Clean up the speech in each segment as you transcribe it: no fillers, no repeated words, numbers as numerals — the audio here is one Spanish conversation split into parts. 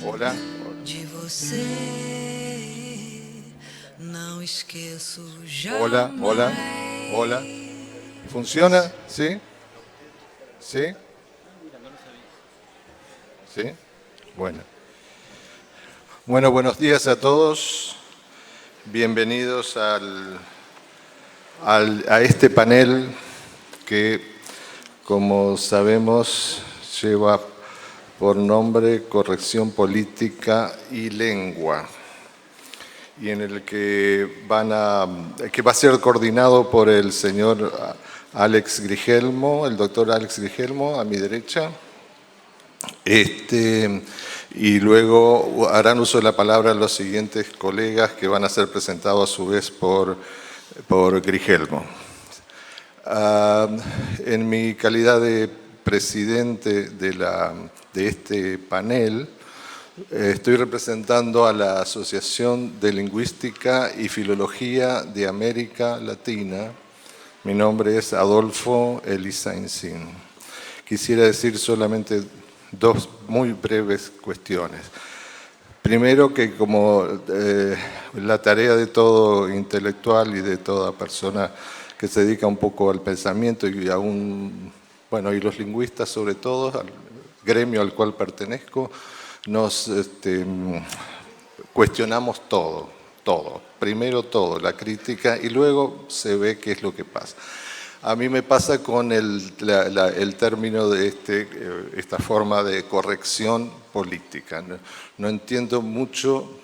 Hola. Hola, hola, hola. ¿Funciona? ¿Sí? ¿Sí? ¿Sí? Bueno. Bueno, buenos días a todos. Bienvenidos a este panel que, como sabemos, lleva por nombre Corrección Política y Lengua, y en el que va a ser coordinado por el señor Alex Grigelmo, el doctor Alex Grigelmo, a mi derecha. Y luego harán uso de la palabra los siguientes colegas que van a ser presentados a su vez por Grigelmo. En mi calidad de presidente de este panel, estoy representando a la Asociación de Lingüística y Filología de América Latina. Mi nombre es Adolfo Elisaincin. Quisiera decir solamente dos muy breves cuestiones. Primero, que como la tarea de todo intelectual y de toda persona que se dedica un poco al pensamiento y y los lingüistas sobre todo, al gremio al cual pertenezco, nos cuestionamos todo. Primero todo, la crítica, y luego se ve qué es lo que pasa. A mí me pasa con el término de esta forma de corrección política. No entiendo mucho,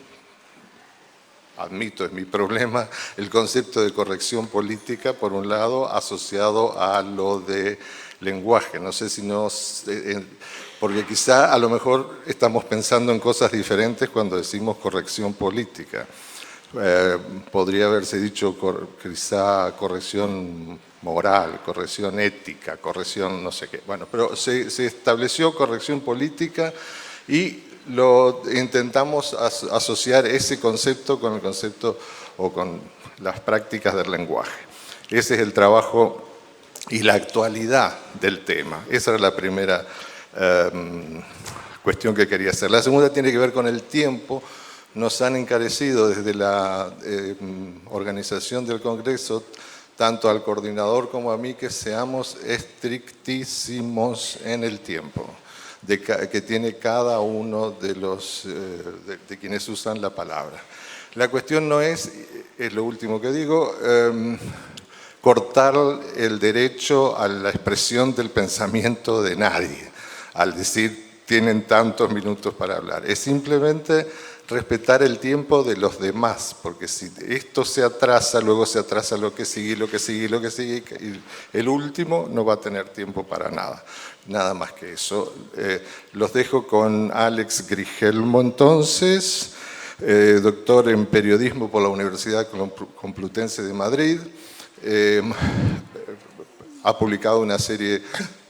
admito, es mi problema, el concepto de corrección política, por un lado, asociado a lo de lenguaje. No sé si porque quizá a lo mejor estamos pensando en cosas diferentes cuando decimos corrección política. Podría haberse dicho quizá corrección moral, corrección ética, corrección no sé qué. Bueno, pero se estableció corrección política y intentamos asociar ese concepto con el concepto o con las prácticas del lenguaje. Ese es el trabajo y la actualidad del tema. Esa era la primera cuestión que quería hacer. La segunda tiene que ver con el tiempo. Nos han encarecido desde la organización del Congreso, tanto al coordinador como a mí, que seamos estrictísimos en el tiempo que tiene cada uno de quienes usan la palabra. La cuestión no es lo último que digo, cortar el derecho a la expresión del pensamiento de nadie, al decir tienen tantos minutos para hablar. Es simplemente respetar el tiempo de los demás, porque si esto se atrasa, luego se atrasa lo que sigue, lo que sigue, lo que sigue, y el último no va a tener tiempo para nada. Nada más que eso. Los dejo con Alex Grigelmo entonces, doctor en periodismo por la Universidad Complutense de Madrid. Ha publicado una serie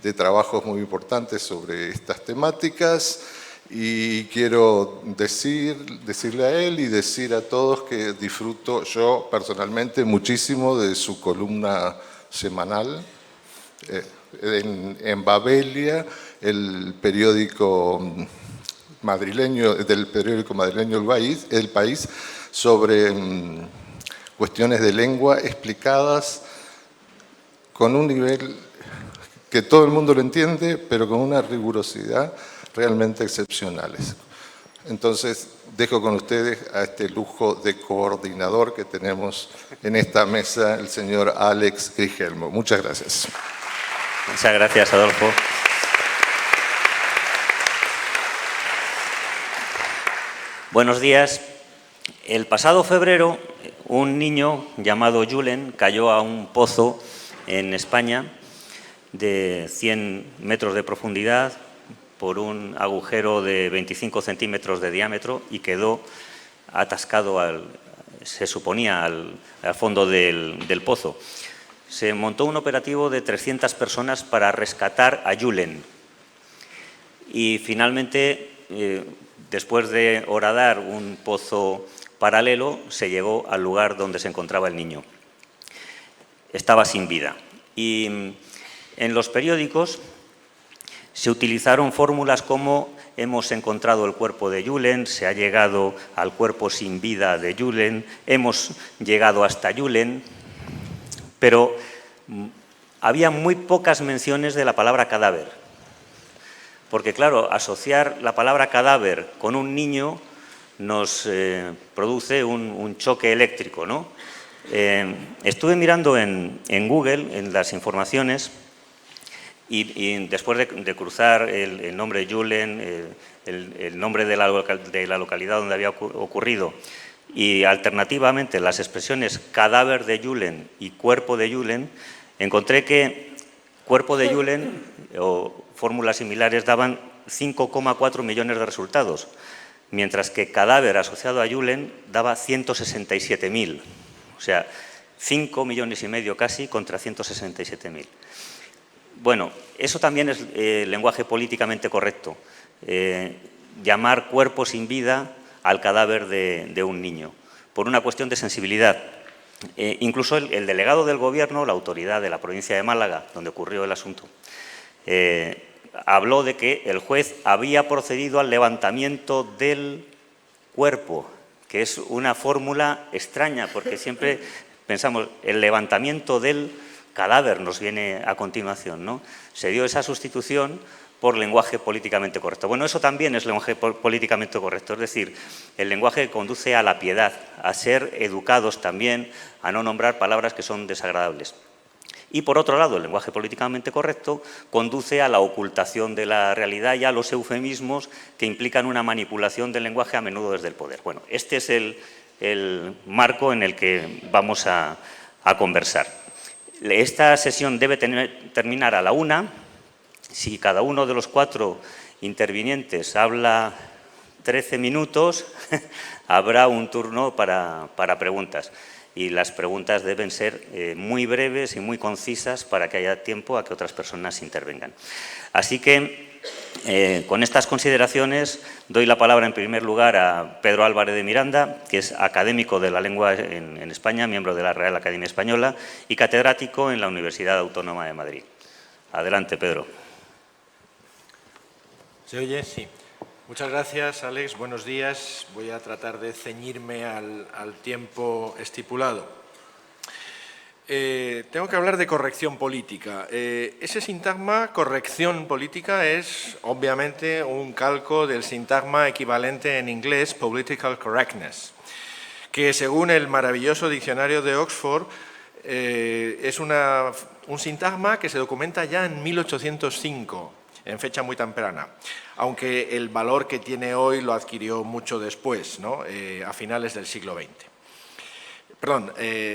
de trabajos muy importantes sobre estas temáticas y quiero decirle a él y decir a todos que disfruto yo personalmente muchísimo de su columna semanal en Babelia, el periódico madrileño, del periódico madrileño El País, sobre cuestiones de lengua explicadas con un nivel que todo el mundo lo entiende, pero con una rigurosidad realmente excepcionales. Entonces, dejo con ustedes a este lujo de coordinador que tenemos en esta mesa, el señor Alex Grigelmo. Muchas gracias. Muchas gracias, Adolfo. Buenos días. El pasado febrero, un niño llamado Julen cayó a un pozo en España de 100 metros de profundidad por un agujero de 25 centímetros de diámetro y quedó atascado, se suponía, al fondo del pozo. Se montó un operativo de 300 personas para rescatar a Julen y finalmente, después de horadar un pozo paralelo, se llegó al lugar donde se encontraba el niño. Estaba sin vida. Y en los periódicos se utilizaron fórmulas como hemos encontrado el cuerpo de Julen, se ha llegado al cuerpo sin vida de Julen, hemos llegado hasta Julen, pero había muy pocas menciones de la palabra cadáver. Porque, claro, asociar la palabra cadáver con un niño nos produce un choque eléctrico, ¿no? Estuve mirando en Google, en las informaciones, y después de cruzar el nombre de Julen, el nombre de la localidad donde había ocurrido, y alternativamente las expresiones cadáver de Julen y cuerpo de Julen, encontré que cuerpo de Julen o fórmulas similares daban 5,4 millones de resultados, mientras que cadáver asociado a Julen daba 167.000. O sea, 5,5 millones casi contra 167.000. Bueno, eso también es lenguaje políticamente correcto. Llamar cuerpo sin vida al cadáver de un niño, por una cuestión de sensibilidad. Incluso el delegado del Gobierno, la autoridad de la provincia de Málaga, donde ocurrió el asunto, habló de que el juez había procedido al levantamiento del cuerpo, que es una fórmula extraña, porque siempre pensamos, el levantamiento del cadáver nos viene a continuación, ¿no? Se dio esa sustitución por lenguaje políticamente correcto. Bueno, eso también es lenguaje políticamente correcto, es decir, el lenguaje que conduce a la piedad, a ser educados también, a no nombrar palabras que son desagradables. Y, por otro lado, el lenguaje políticamente correcto conduce a la ocultación de la realidad y a los eufemismos que implican una manipulación del lenguaje a menudo desde el poder. Bueno, este es el marco en el que vamos a conversar. Esta sesión debe terminar a la 1:00. Si cada uno de los 4 intervinientes habla 13 minutos, habrá un turno para preguntas. Y las preguntas deben ser muy breves y muy concisas para que haya tiempo a que otras personas intervengan. Así que, con estas consideraciones, doy la palabra en primer lugar a Pedro Álvarez de Miranda, que es académico de la lengua en España, miembro de la Real Academia Española y catedrático en la Universidad Autónoma de Madrid. Adelante, Pedro. ¿Se oye? Sí. Muchas gracias, Alex. Buenos días. Voy a tratar de ceñirme al tiempo estipulado. Tengo que hablar de corrección política. Ese sintagma, corrección política, es obviamente un calco del sintagma equivalente en inglés, political correctness, que según el maravilloso diccionario de Oxford es un sintagma que se documenta ya en 1805. En fecha muy temprana, aunque el valor que tiene hoy lo adquirió mucho después, ¿no? A finales del siglo XX. Perdón,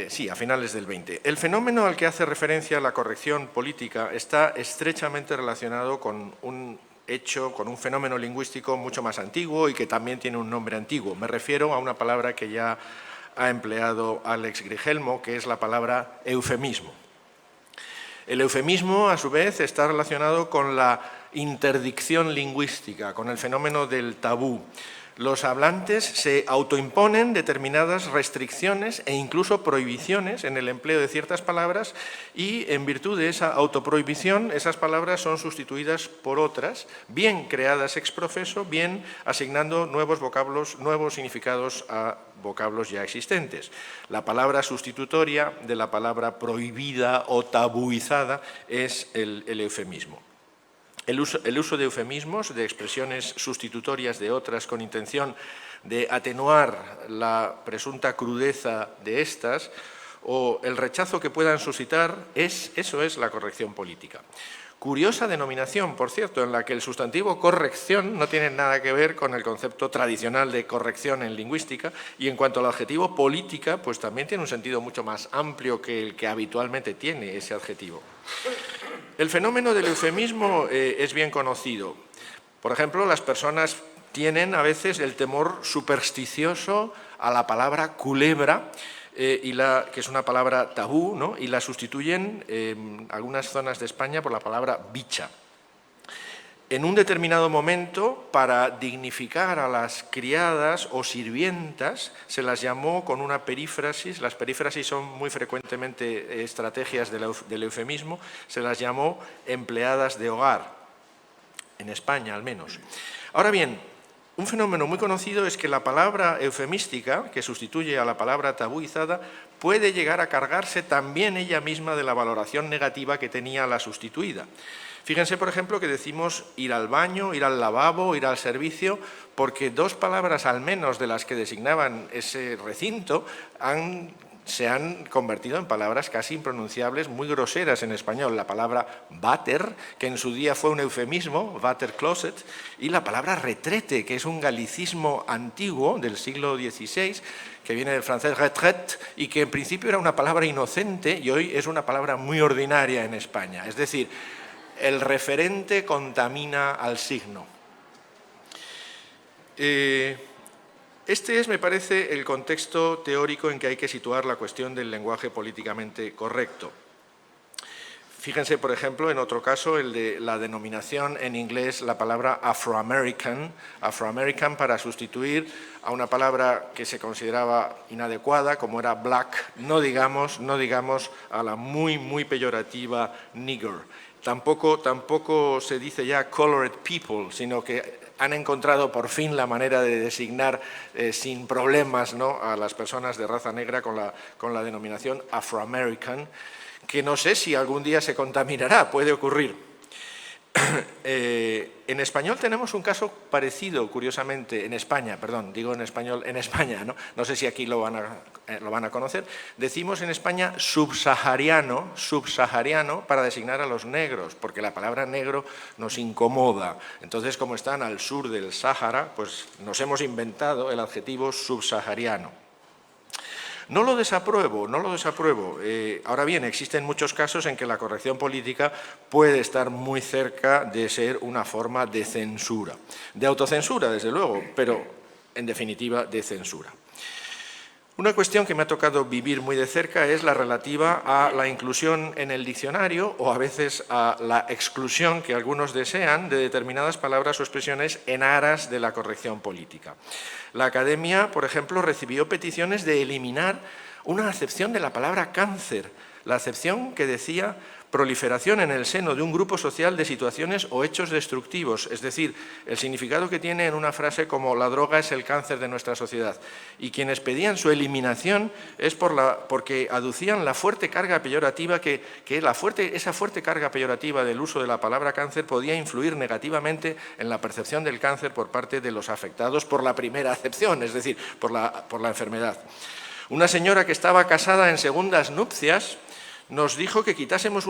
sí, a finales del XX. El fenómeno al que hace referencia la corrección política está estrechamente relacionado con un hecho, con un fenómeno lingüístico mucho más antiguo y que también tiene un nombre antiguo. Me refiero a una palabra que ya ha empleado Alex Grigelmo, que es la palabra eufemismo. El eufemismo, a su vez, está relacionado con la interdicción lingüística, con el fenómeno del tabú. Los hablantes se autoimponen determinadas restricciones e incluso prohibiciones en el empleo de ciertas palabras y, en virtud de esa autoprohibición, esas palabras son sustituidas por otras, bien creadas ex professo, bien asignando nuevos vocablos, nuevos significados a vocablos ya existentes. La palabra sustitutoria de la palabra prohibida o tabuizada es el eufemismo. El uso de eufemismos, de expresiones sustitutorias de otras con intención de atenuar la presunta crudeza de estas o el rechazo que puedan suscitar, eso es la corrección política. Curiosa denominación, por cierto, en la que el sustantivo corrección no tiene nada que ver con el concepto tradicional de corrección en lingüística y en cuanto al adjetivo política, pues también tiene un sentido mucho más amplio que el que habitualmente tiene ese adjetivo. El fenómeno del eufemismo es bien conocido. Por ejemplo, las personas tienen a veces el temor supersticioso a la palabra culebra, que es una palabra tabú, ¿no? Y la sustituyen en algunas zonas de España por la palabra bicha. En un determinado momento, para dignificar a las criadas o sirvientas, se las llamó con una perífrasis. Las perífrasis son muy frecuentemente estrategias del eufemismo. Se las llamó empleadas de hogar. en España al menos. Ahora bien, un fenómeno muy conocido es que la palabra eufemística, que sustituye a la palabra tabuizada, puede llegar a cargarse también ella misma de la valoración negativa que tenía la sustituida. Fíjense, por ejemplo, que decimos ir al baño, ir al lavabo, ir al servicio, porque dos palabras al menos de las que designaban ese recinto se han convertido en palabras casi impronunciables, muy groseras en español. La palabra váter, que en su día fue un eufemismo, váter closet, y la palabra retrete, que es un galicismo antiguo del siglo XVI, que viene del francés retraite, y que en principio era una palabra inocente y hoy es una palabra muy ordinaria en España. Es decir, el referente contamina al signo. Este es, me parece, el contexto teórico en que hay que situar la cuestión del lenguaje políticamente correcto. Fíjense, por ejemplo, en otro caso, el de la denominación en inglés, la palabra Afroamerican para sustituir a una palabra que se consideraba inadecuada, como era black, no digamos a la muy peyorativa nigger. Tampoco se dice ya colored people, sino que han encontrado por fin la manera de designar sin problemas, ¿no?, a las personas de raza negra con la denominación Afroamerican, que no sé si algún día se contaminará, puede ocurrir. En español tenemos un caso parecido, curiosamente, en España, ¿no? No sé si aquí lo van a conocer. Decimos en España subsahariano para designar a los negros, porque la palabra negro nos incomoda. Entonces, como están al sur del Sáhara, pues nos hemos inventado el adjetivo subsahariano. No lo desapruebo. Ahora bien, existen muchos casos en que la corrección política puede estar muy cerca de ser una forma de censura. De autocensura, desde luego, pero en definitiva de censura. Una cuestión que me ha tocado vivir muy de cerca es la relativa a la inclusión en el diccionario o a veces a la exclusión que algunos desean de determinadas palabras o expresiones en aras de la corrección política. La Academia, por ejemplo, recibió peticiones de eliminar una acepción de la palabra cáncer, la acepción que decía proliferación en el seno de un grupo social de situaciones o hechos destructivos, es decir, el significado que tiene en una frase como la droga es el cáncer de nuestra sociedad. Y quienes pedían su eliminación es porque aducían la fuerte carga peyorativa esa fuerte carga peyorativa del uso de la palabra cáncer podía influir negativamente en la percepción del cáncer por parte de los afectados por la primera acepción, es decir, por la enfermedad. Una señora que estaba casada en segundas nupcias nos dijo que quitásemos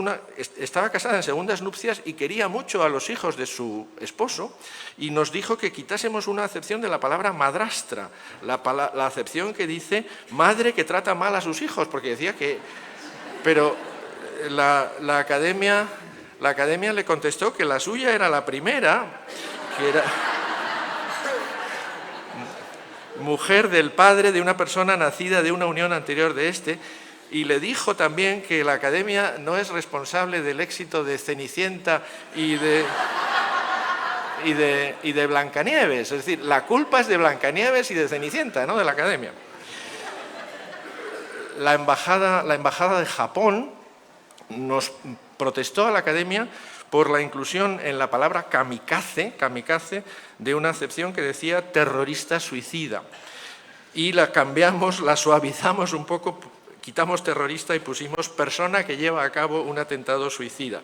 estaba casada en segundas nupcias y quería mucho a los hijos de su esposo, y nos dijo que quitásemos una acepción de la palabra madrastra, la acepción que dice madre que trata mal a sus hijos, porque decía que... Pero la academia le contestó que la suya era la primera, que era mujer del padre de una persona nacida de una unión anterior de este. Y le dijo también que la Academia no es responsable del éxito de Cenicienta y de Blancanieves. Es decir, la culpa es de Blancanieves y de Cenicienta, no de la Academia. La embajada de Japón nos protestó a la Academia por la inclusión en la palabra kamikaze de una acepción que decía terrorista suicida. Y la cambiamos, la suavizamos un poco, quitamos terrorista y pusimos persona que lleva a cabo un atentado suicida.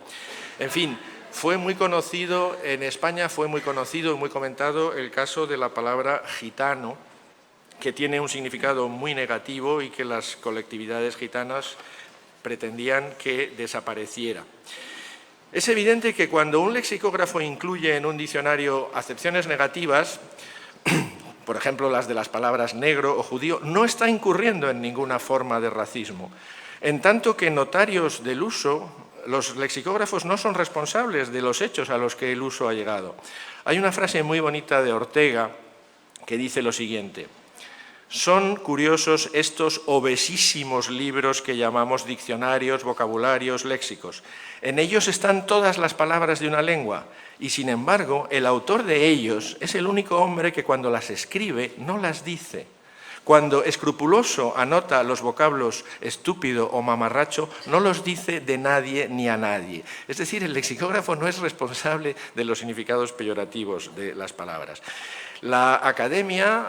En fin, fue muy conocido, en España fue muy conocido y muy comentado el caso de la palabra gitano, que tiene un significado muy negativo y que las colectividades gitanas pretendían que desapareciera. Es evidente que cuando un lexicógrafo incluye en un diccionario acepciones negativas, por ejemplo, las de las palabras negro o judío, no está incurriendo en ninguna forma de racismo. En tanto que notarios del uso, los lexicógrafos no son responsables de los hechos a los que el uso ha llegado. Hay una frase muy bonita de Ortega que dice lo siguiente: son curiosos estos obesísimos libros que llamamos diccionarios, vocabularios, léxicos. En ellos están todas las palabras de una lengua y, sin embargo, el autor de ellos es el único hombre que cuando las escribe no las dice. Cuando escrupuloso anota los vocablos estúpido o mamarracho, no los dice de nadie ni a nadie. Es decir, el lexicógrafo no es responsable de los significados peyorativos de las palabras. La Academia,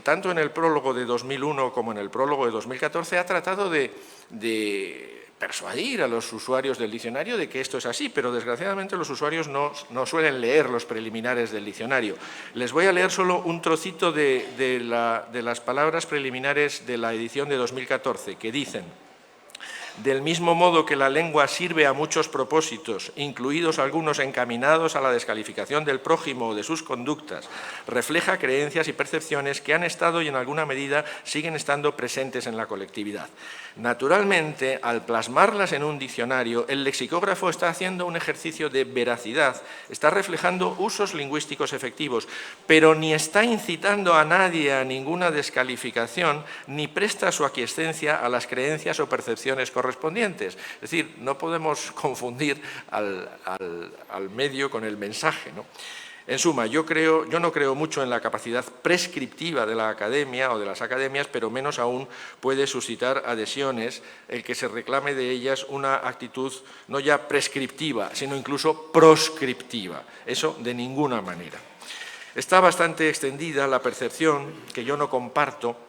tanto en el prólogo de 2001 como en el prólogo de 2014, ha tratado de persuadir a los usuarios del diccionario de que esto es así, pero desgraciadamente los usuarios no suelen leer los preliminares del diccionario. Les voy a leer solo un trocito de las palabras preliminares de la edición de 2014, que dicen: del mismo modo que la lengua sirve a muchos propósitos, incluidos algunos encaminados a la descalificación del prójimo o de sus conductas, refleja creencias y percepciones que han estado y en alguna medida siguen estando presentes en la colectividad. Naturalmente, al plasmarlas en un diccionario, el lexicógrafo está haciendo un ejercicio de veracidad, está reflejando usos lingüísticos efectivos, pero ni está incitando a nadie a ninguna descalificación, ni presta su aquiescencia a las creencias o percepciones correspondientes. Es decir, no podemos confundir al medio con el mensaje, ¿no? En suma, yo no creo mucho en la capacidad prescriptiva de la Academia o de las academias, pero menos aún puede suscitar adhesiones el que se reclame de ellas una actitud no ya prescriptiva, sino incluso proscriptiva. Eso de ninguna manera. Está bastante extendida la percepción, que yo no comparto,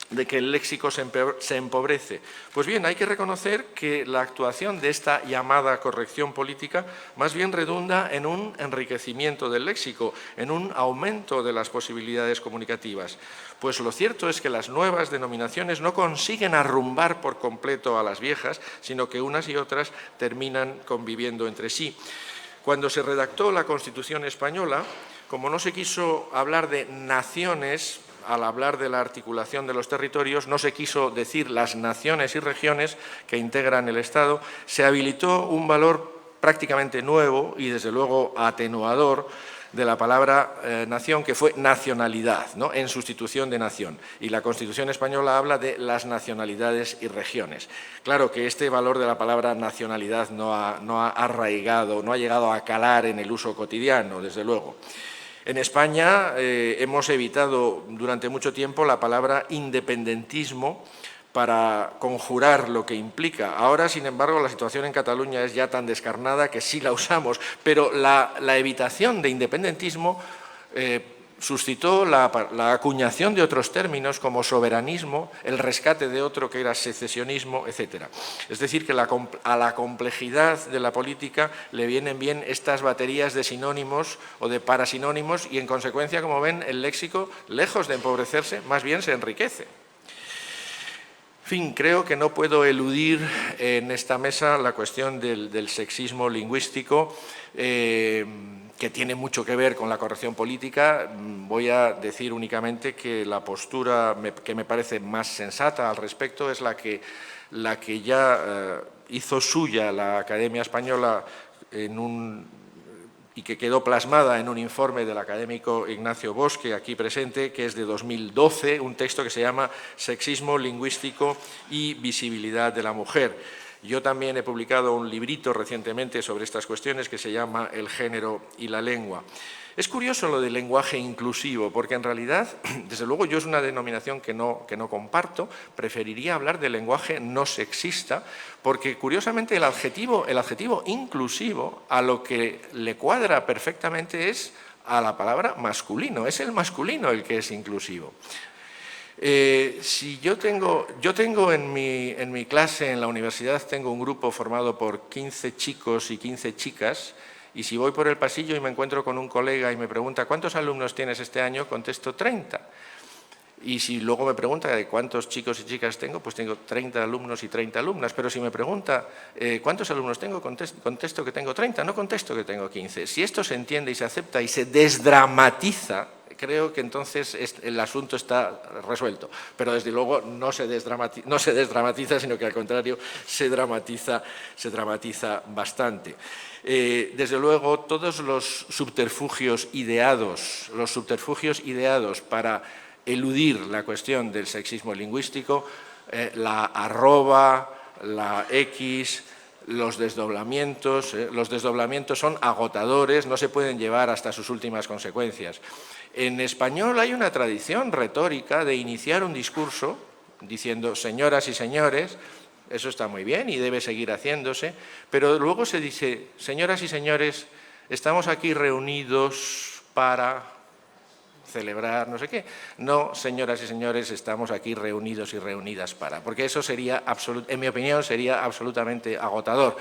de que el léxico se empobrece. Pues bien, hay que reconocer que la actuación de esta llamada corrección política más bien redunda en un enriquecimiento del léxico, en un aumento de las posibilidades comunicativas. Pues lo cierto es que las nuevas denominaciones no consiguen arrumbar por completo a las viejas, sino que unas y otras terminan conviviendo entre sí. Cuando se redactó la Constitución española, como no se quiso hablar de naciones, al hablar de la articulación de los territorios, no se quiso decir las naciones y regiones que integran el Estado, se habilitó un valor prácticamente nuevo y, desde luego, atenuador de la palabra nación, que fue nacionalidad, ¿no?, en sustitución de nación. Y la Constitución española habla de las nacionalidades y regiones. Claro que este valor de la palabra nacionalidad no ha arraigado, no ha llegado a calar en el uso cotidiano, desde luego. En España hemos evitado durante mucho tiempo la palabra independentismo para conjurar lo que implica. Ahora, sin embargo, la situación en Cataluña es ya tan descarnada que sí la usamos, pero la evitación de independentismo suscitó la acuñación de otros términos como soberanismo, el rescate de otro que era secesionismo, etc. Es decir, que a la complejidad de la política le vienen bien estas baterías de sinónimos o de parasinónimos y, en consecuencia, como ven, el léxico, lejos de empobrecerse, más bien se enriquece. En fin, creo que no puedo eludir en esta mesa la cuestión del sexismo lingüístico, que tiene mucho que ver con la corrección política. Voy a decir únicamente que la postura que me parece más sensata al respecto es la que ya hizo suya la Academia Española y que quedó plasmada en un informe del académico Ignacio Bosque, aquí presente, que es de 2012, un texto que se llama Sexismo lingüístico y visibilidad de la mujer. Yo también he publicado un librito recientemente sobre estas cuestiones que se llama El género y la lengua. Es curioso lo del lenguaje inclusivo, porque en realidad, desde luego, yo es una denominación que no comparto. Preferiría hablar de lenguaje no sexista, porque curiosamente el adjetivo inclusivo a lo que le cuadra perfectamente es a la palabra masculino. Es el masculino el que es inclusivo. Si yo tengo en mi clase en la universidad, tengo un grupo formado por 15 chicos y 15 chicas, y si voy por el pasillo y me encuentro con un colega y me pregunta ¿cuántos alumnos tienes este año?, contesto 30. Y si luego me pregunta de cuántos chicos y chicas tengo, pues tengo 30 alumnos y 30 alumnas. Pero si me pregunta cuántos alumnos tengo, contesto que tengo 30, no contesto que tengo 15. Si esto se entiende y se acepta y se desdramatiza, creo que entonces el asunto está resuelto. Pero desde luego no se desdramatiza, sino que al contrario se dramatiza bastante. Desde luego, todos los subterfugios ideados para eludir la cuestión del sexismo lingüístico, la arroba, la X, los desdoblamientos son agotadores, no se pueden llevar hasta sus últimas consecuencias. En español hay una tradición retórica de iniciar un discurso diciendo señoras y señores, eso está muy bien y debe seguir haciéndose, pero luego se dice señoras y señores, estamos aquí reunidos para celebrar no sé qué. No, señoras y señores, estamos aquí reunidos y reunidas para, porque eso sería, en mi opinión, sería absolutamente agotador.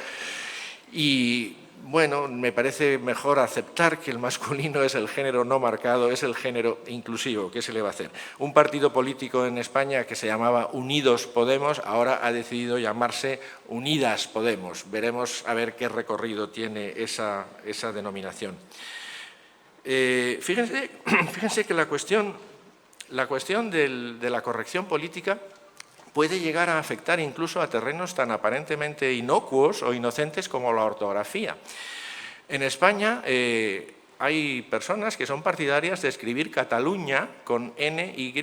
Y bueno, me parece mejor aceptar que el masculino es el género no marcado, es el género inclusivo. ¿Qué se le va a hacer? Un partido político en España que se llamaba Unidos Podemos, ahora ha decidido llamarse Unidas Podemos. Veremos a ver qué recorrido tiene esa denominación. Fíjense que la cuestión de la corrección política puede llegar a afectar incluso a terrenos tan aparentemente inocuos o inocentes como la ortografía. En España hay personas que son partidarias de escribir Cataluña con NY,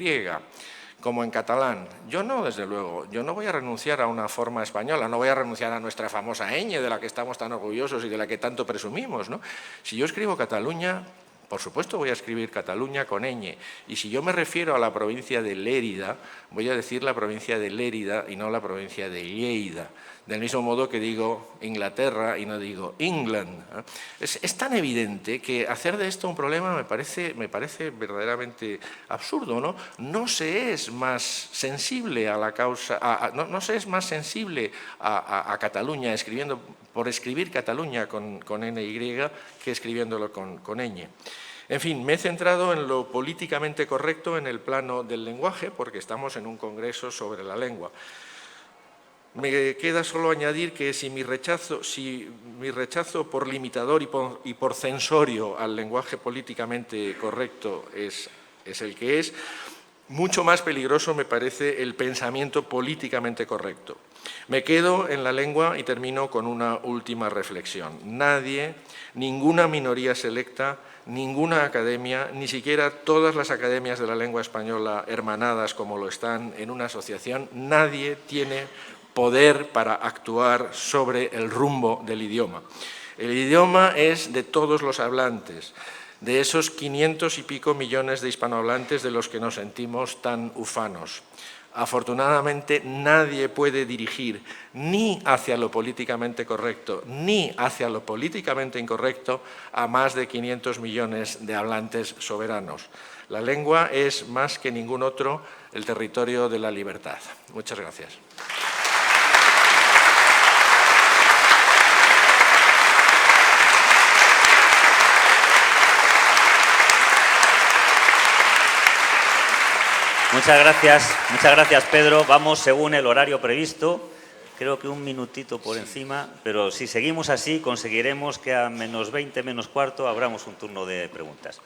como en catalán. Yo no, desde luego. Yo no voy a renunciar a una forma española, no voy a renunciar a nuestra famosa ñ, de la que estamos tan orgullosos y de la que tanto presumimos, ¿no? Si yo escribo Cataluña, por supuesto voy a escribir Cataluña con ñ. Y si yo me refiero a la provincia de Lérida, voy a decir la provincia de Lérida y no la provincia de Lleida. Del mismo modo que digo Inglaterra y no digo England. Es tan evidente que hacer de esto un problema me parece verdaderamente absurdo, ¿no? No se es más sensible a la causa, no se es más sensible a Cataluña por escribir Cataluña con NY que escribiéndolo con ñ. En fin, me he centrado en lo políticamente correcto en el plano del lenguaje, porque estamos en un congreso sobre la lengua. Me queda solo añadir que si mi rechazo por limitador y por censorio al lenguaje políticamente correcto es el que es, mucho más peligroso me parece el pensamiento políticamente correcto. Me quedo en la lengua y termino con una última reflexión. Nadie, ninguna minoría selecta, ninguna academia, ni siquiera todas las academias de la lengua española hermanadas como lo están en una asociación, nadie tiene poder para actuar sobre el rumbo del idioma. El idioma es de todos los hablantes, de esos 500 y pico millones de hispanohablantes de los que nos sentimos tan ufanos. Afortunadamente, nadie puede dirigir ni hacia lo políticamente correcto ni hacia lo políticamente incorrecto a más de 500 millones de hablantes soberanos. La lengua es, más que ningún otro, el territorio de la libertad. Muchas gracias. Muchas gracias Pedro. Vamos según el horario previsto, creo que un minutito por encima, pero si seguimos así conseguiremos que a menos 20, menos cuarto, abramos un turno de preguntas.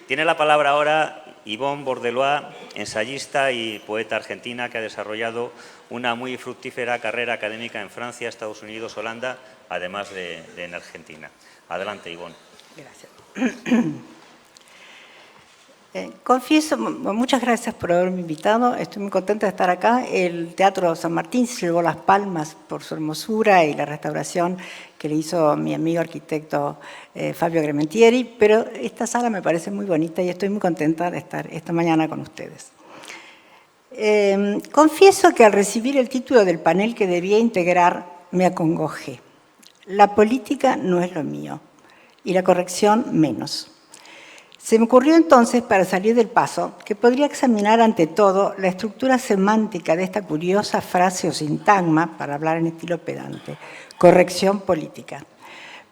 Tiene la palabra ahora Yvonne Bordelois, ensayista y poeta argentina que ha desarrollado una muy fructífera carrera académica en Francia, Estados Unidos, Holanda, además de en Argentina. Adelante, Yvonne. Gracias. Confieso, muchas gracias por haberme invitado, estoy muy contenta de estar acá. El Teatro San Martín se llevó las palmas por su hermosura y la restauración que le hizo mi amigo arquitecto Fabio Grementieri, pero esta sala me parece muy bonita y estoy muy contenta de estar esta mañana con ustedes. Confieso que al recibir el título del panel que debía integrar me acongojé. La política no es lo mío y la corrección menos. Se me ocurrió entonces, para salir del paso, que podría examinar ante todo la estructura semántica de esta curiosa frase o sintagma, para hablar en estilo pedante, corrección política.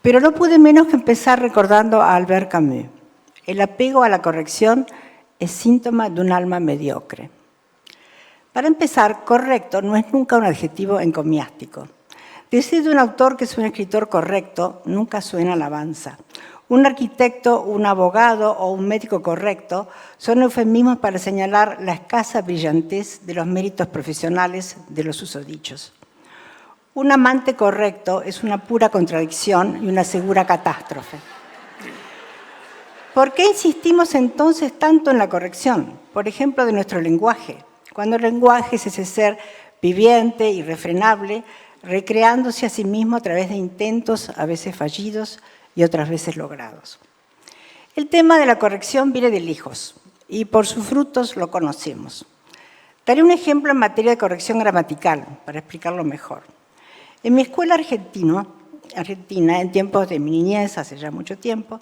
Pero no pude menos que empezar recordando a Albert Camus. El apego a la corrección es síntoma de un alma mediocre. Para empezar, correcto no es nunca un adjetivo encomiástico. Decir de un autor que es un escritor correcto nunca suena alabanza. Un arquitecto, un abogado o un médico correcto son eufemismos para señalar la escasa brillantez de los méritos profesionales de los susodichos. Un amante correcto es una pura contradicción y una segura catástrofe. ¿Por qué insistimos entonces tanto en la corrección? Por ejemplo, de nuestro lenguaje. Cuando el lenguaje es ese ser viviente, irrefrenable, recreándose a sí mismo a través de intentos a veces fallidos y otras veces logrados. El tema de la corrección viene de lejos y por sus frutos lo conocemos. Daré un ejemplo en materia de corrección gramatical para explicarlo mejor. En mi escuela argentina, en tiempos de mi niñez, hace ya mucho tiempo,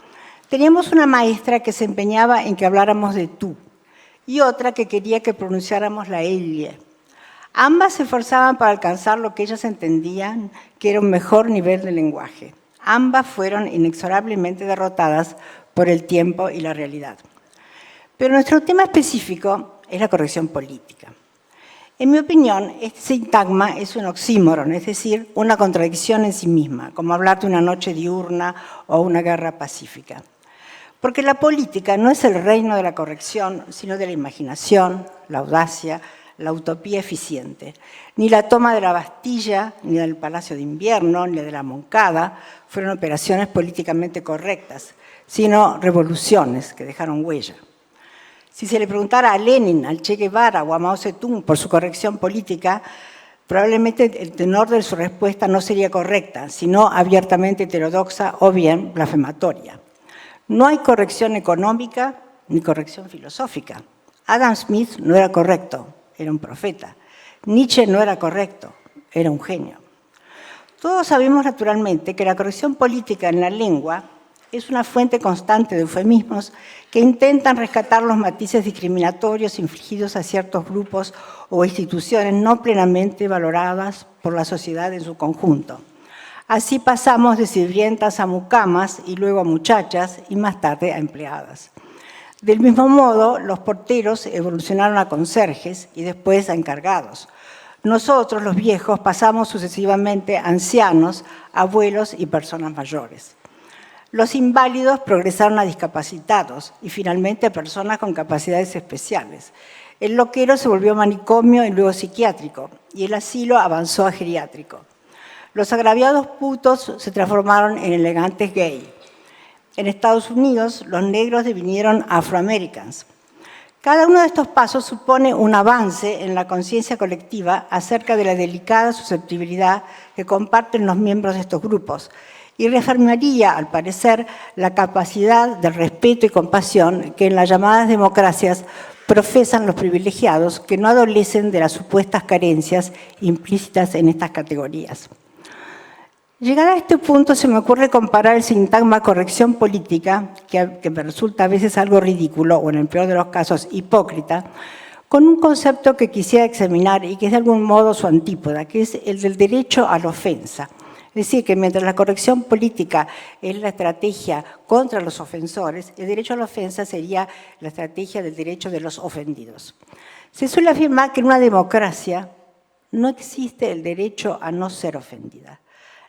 teníamos una maestra que se empeñaba en que habláramos de tú y otra que quería que pronunciáramos la elle. Ambas se esforzaban para alcanzar lo que ellas entendían que era un mejor nivel de lenguaje. Ambas fueron inexorablemente derrotadas por el tiempo y la realidad. Pero nuestro tema específico es la corrección política. En mi opinión, este sintagma es un oxímoron, es decir, una contradicción en sí misma, como hablar de una noche diurna o una guerra pacífica. Porque la política no es el reino de la corrección, sino de la imaginación, la audacia, la utopía eficiente. Ni la toma de la Bastilla, ni del Palacio de Invierno, ni de la Moncada fueron operaciones políticamente correctas, sino revoluciones que dejaron huella. Si se le preguntara a Lenin, al Che Guevara o a Mao Zedong por su corrección política, probablemente el tenor de su respuesta no sería correcta, sino abiertamente heterodoxa o bien blasfematoria. No hay corrección económica ni corrección filosófica. Adam Smith no era correcto, era un profeta. Nietzsche no era correcto, era un genio. Todos sabemos naturalmente que la corrección política en la lengua es una fuente constante de eufemismos que intentan rescatar los matices discriminatorios infligidos a ciertos grupos o instituciones no plenamente valoradas por la sociedad en su conjunto. Así pasamos de sirvientas a mucamas y luego a muchachas y más tarde a empleadas. Del mismo modo, los porteros evolucionaron a conserjes y después a encargados. Nosotros, los viejos, pasamos sucesivamente a ancianos, abuelos y personas mayores. Los inválidos progresaron a discapacitados y finalmente a personas con capacidades especiales. El loquero se volvió manicomio y luego psiquiátrico y el asilo avanzó a geriátrico. Los agraviados putos se transformaron en elegantes gay. En Estados Unidos, los negros devinieron afroamericans. Cada uno de estos pasos supone un avance en la conciencia colectiva acerca de la delicada susceptibilidad que comparten los miembros de estos grupos y reafirmaría, al parecer, la capacidad de respeto y compasión que en las llamadas democracias profesan los privilegiados que no adolecen de las supuestas carencias implícitas en estas categorías. Llegada a este punto, se me ocurre comparar el sintagma corrección política, que me resulta a veces algo ridículo, o en el peor de los casos, hipócrita, con un concepto que quisiera examinar y que es de algún modo su antípoda, que es el del derecho a la ofensa. Es decir, que mientras la corrección política es la estrategia contra los ofensores, el derecho a la ofensa sería la estrategia del derecho de los ofendidos. Se suele afirmar que en una democracia no existe el derecho a no ser ofendida.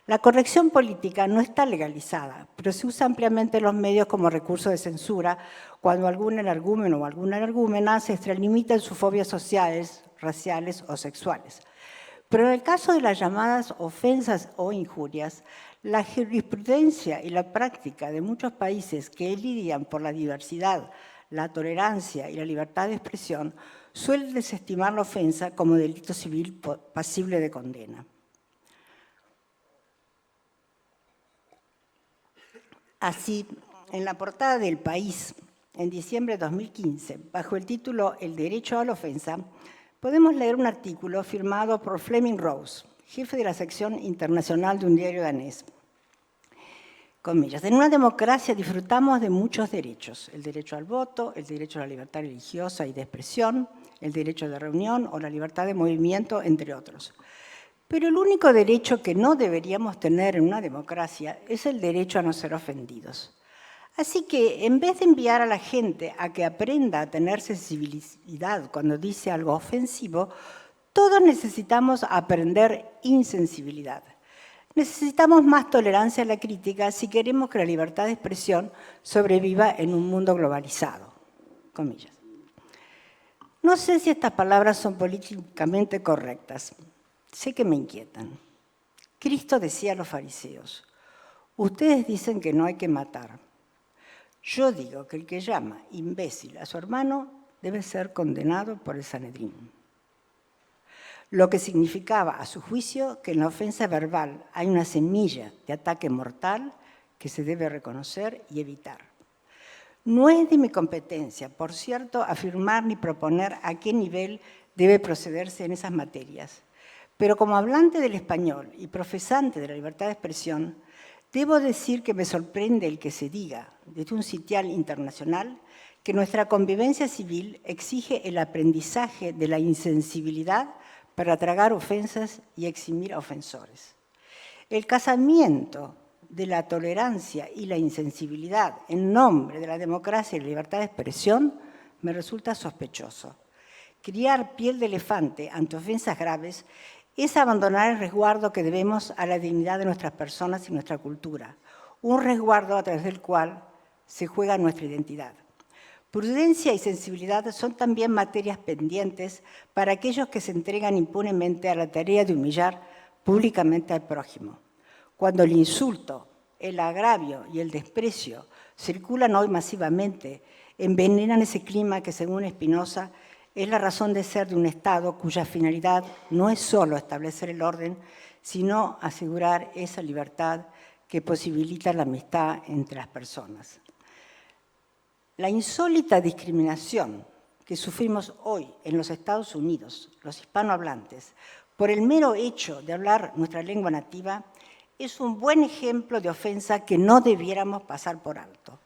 La corrección política no está legalizada, pero se usa ampliamente en los medios como recurso de censura cuando algún energúmeno o alguna energúmena se extralimita en sus fobias sociales, raciales o sexuales. Pero en el caso de las llamadas ofensas o injurias, la jurisprudencia y la práctica de muchos países que lidian por la diversidad, la tolerancia y la libertad de expresión suelen desestimar la ofensa como delito civil pasible de condena. Así, en la portada del País, en diciembre de 2015, bajo el título El derecho a la ofensa, podemos leer un artículo firmado por Fleming Rose, jefe de la sección internacional de un diario danés. Comillas, en una democracia disfrutamos de muchos derechos, el derecho al voto, el derecho a la libertad religiosa y de expresión, el derecho de reunión o la libertad de movimiento, entre otros. Pero el único derecho que no deberíamos tener en una democracia es el derecho a no ser ofendidos. Así que, en vez de enviar a la gente a que aprenda a tener sensibilidad cuando dice algo ofensivo, todos necesitamos aprender insensibilidad. Necesitamos más tolerancia a la crítica si queremos que la libertad de expresión sobreviva en un mundo globalizado. Comillas. No sé si estas palabras son políticamente correctas. Sé que me inquietan. Cristo decía a los fariseos, ustedes dicen que no hay que matar. Yo digo que el que llama imbécil a su hermano debe ser condenado por el Sanedrín. lo que significaba, a su juicio, que en la ofensa verbal hay una semilla de ataque mortal que se debe reconocer y evitar. No es de mi competencia, por cierto, afirmar ni proponer a qué nivel debe procederse en esas materias, pero como hablante del español y profesante de la libertad de expresión, debo decir que me sorprende el que se diga, desde un sitial internacional, que nuestra convivencia civil exige el aprendizaje de la insensibilidad para tragar ofensas y eximir a ofensores. El casamiento de la tolerancia y la insensibilidad en nombre de la democracia y la libertad de expresión me resulta sospechoso. Criar piel de elefante ante ofensas graves es abandonar el resguardo que debemos a la dignidad de nuestras personas y nuestra cultura, un resguardo a través del cual se juega nuestra identidad. Prudencia y sensibilidad son también materias pendientes para aquellos que se entregan impunemente a la tarea de humillar públicamente al prójimo. Cuando el insulto, el agravio y el desprecio circulan hoy masivamente, envenenan ese clima que, según Spinoza, es la razón de ser de un Estado cuya finalidad no es solo establecer el orden, sino asegurar esa libertad que posibilita la amistad entre las personas. La insólita discriminación que sufrimos hoy en los Estados Unidos, los hispanohablantes, por el mero hecho de hablar nuestra lengua nativa, es un buen ejemplo de ofensa que no debiéramos pasar por alto.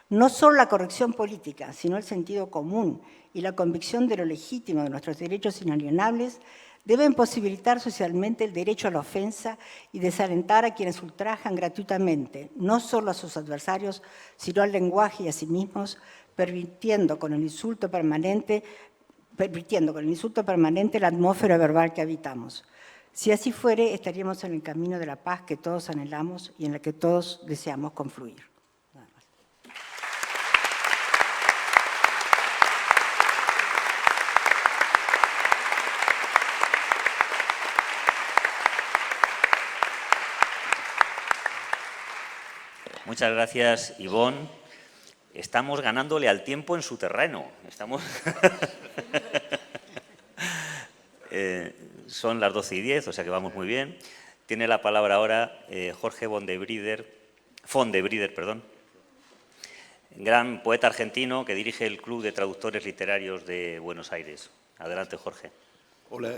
No solo la corrección política, sino el sentido común y la convicción de lo legítimo de nuestros derechos inalienables deben posibilitar socialmente el derecho a la ofensa y desalentar a quienes ultrajan gratuitamente, no solo a sus adversarios, sino al lenguaje y a sí mismos, permitiendo con el insulto permanente la atmósfera verbal que habitamos. Si así fuere, estaríamos en el camino de la paz que todos anhelamos y en la que todos deseamos confluir. Muchas gracias, Ivonne. Estamos ganándole al tiempo en su terreno. Son las 12:10, o sea que vamos muy bien. Tiene la palabra ahora Jorge von de Brieder, gran poeta argentino que dirige el Club de Traductores Literarios de Buenos Aires. Adelante, Jorge. Hola,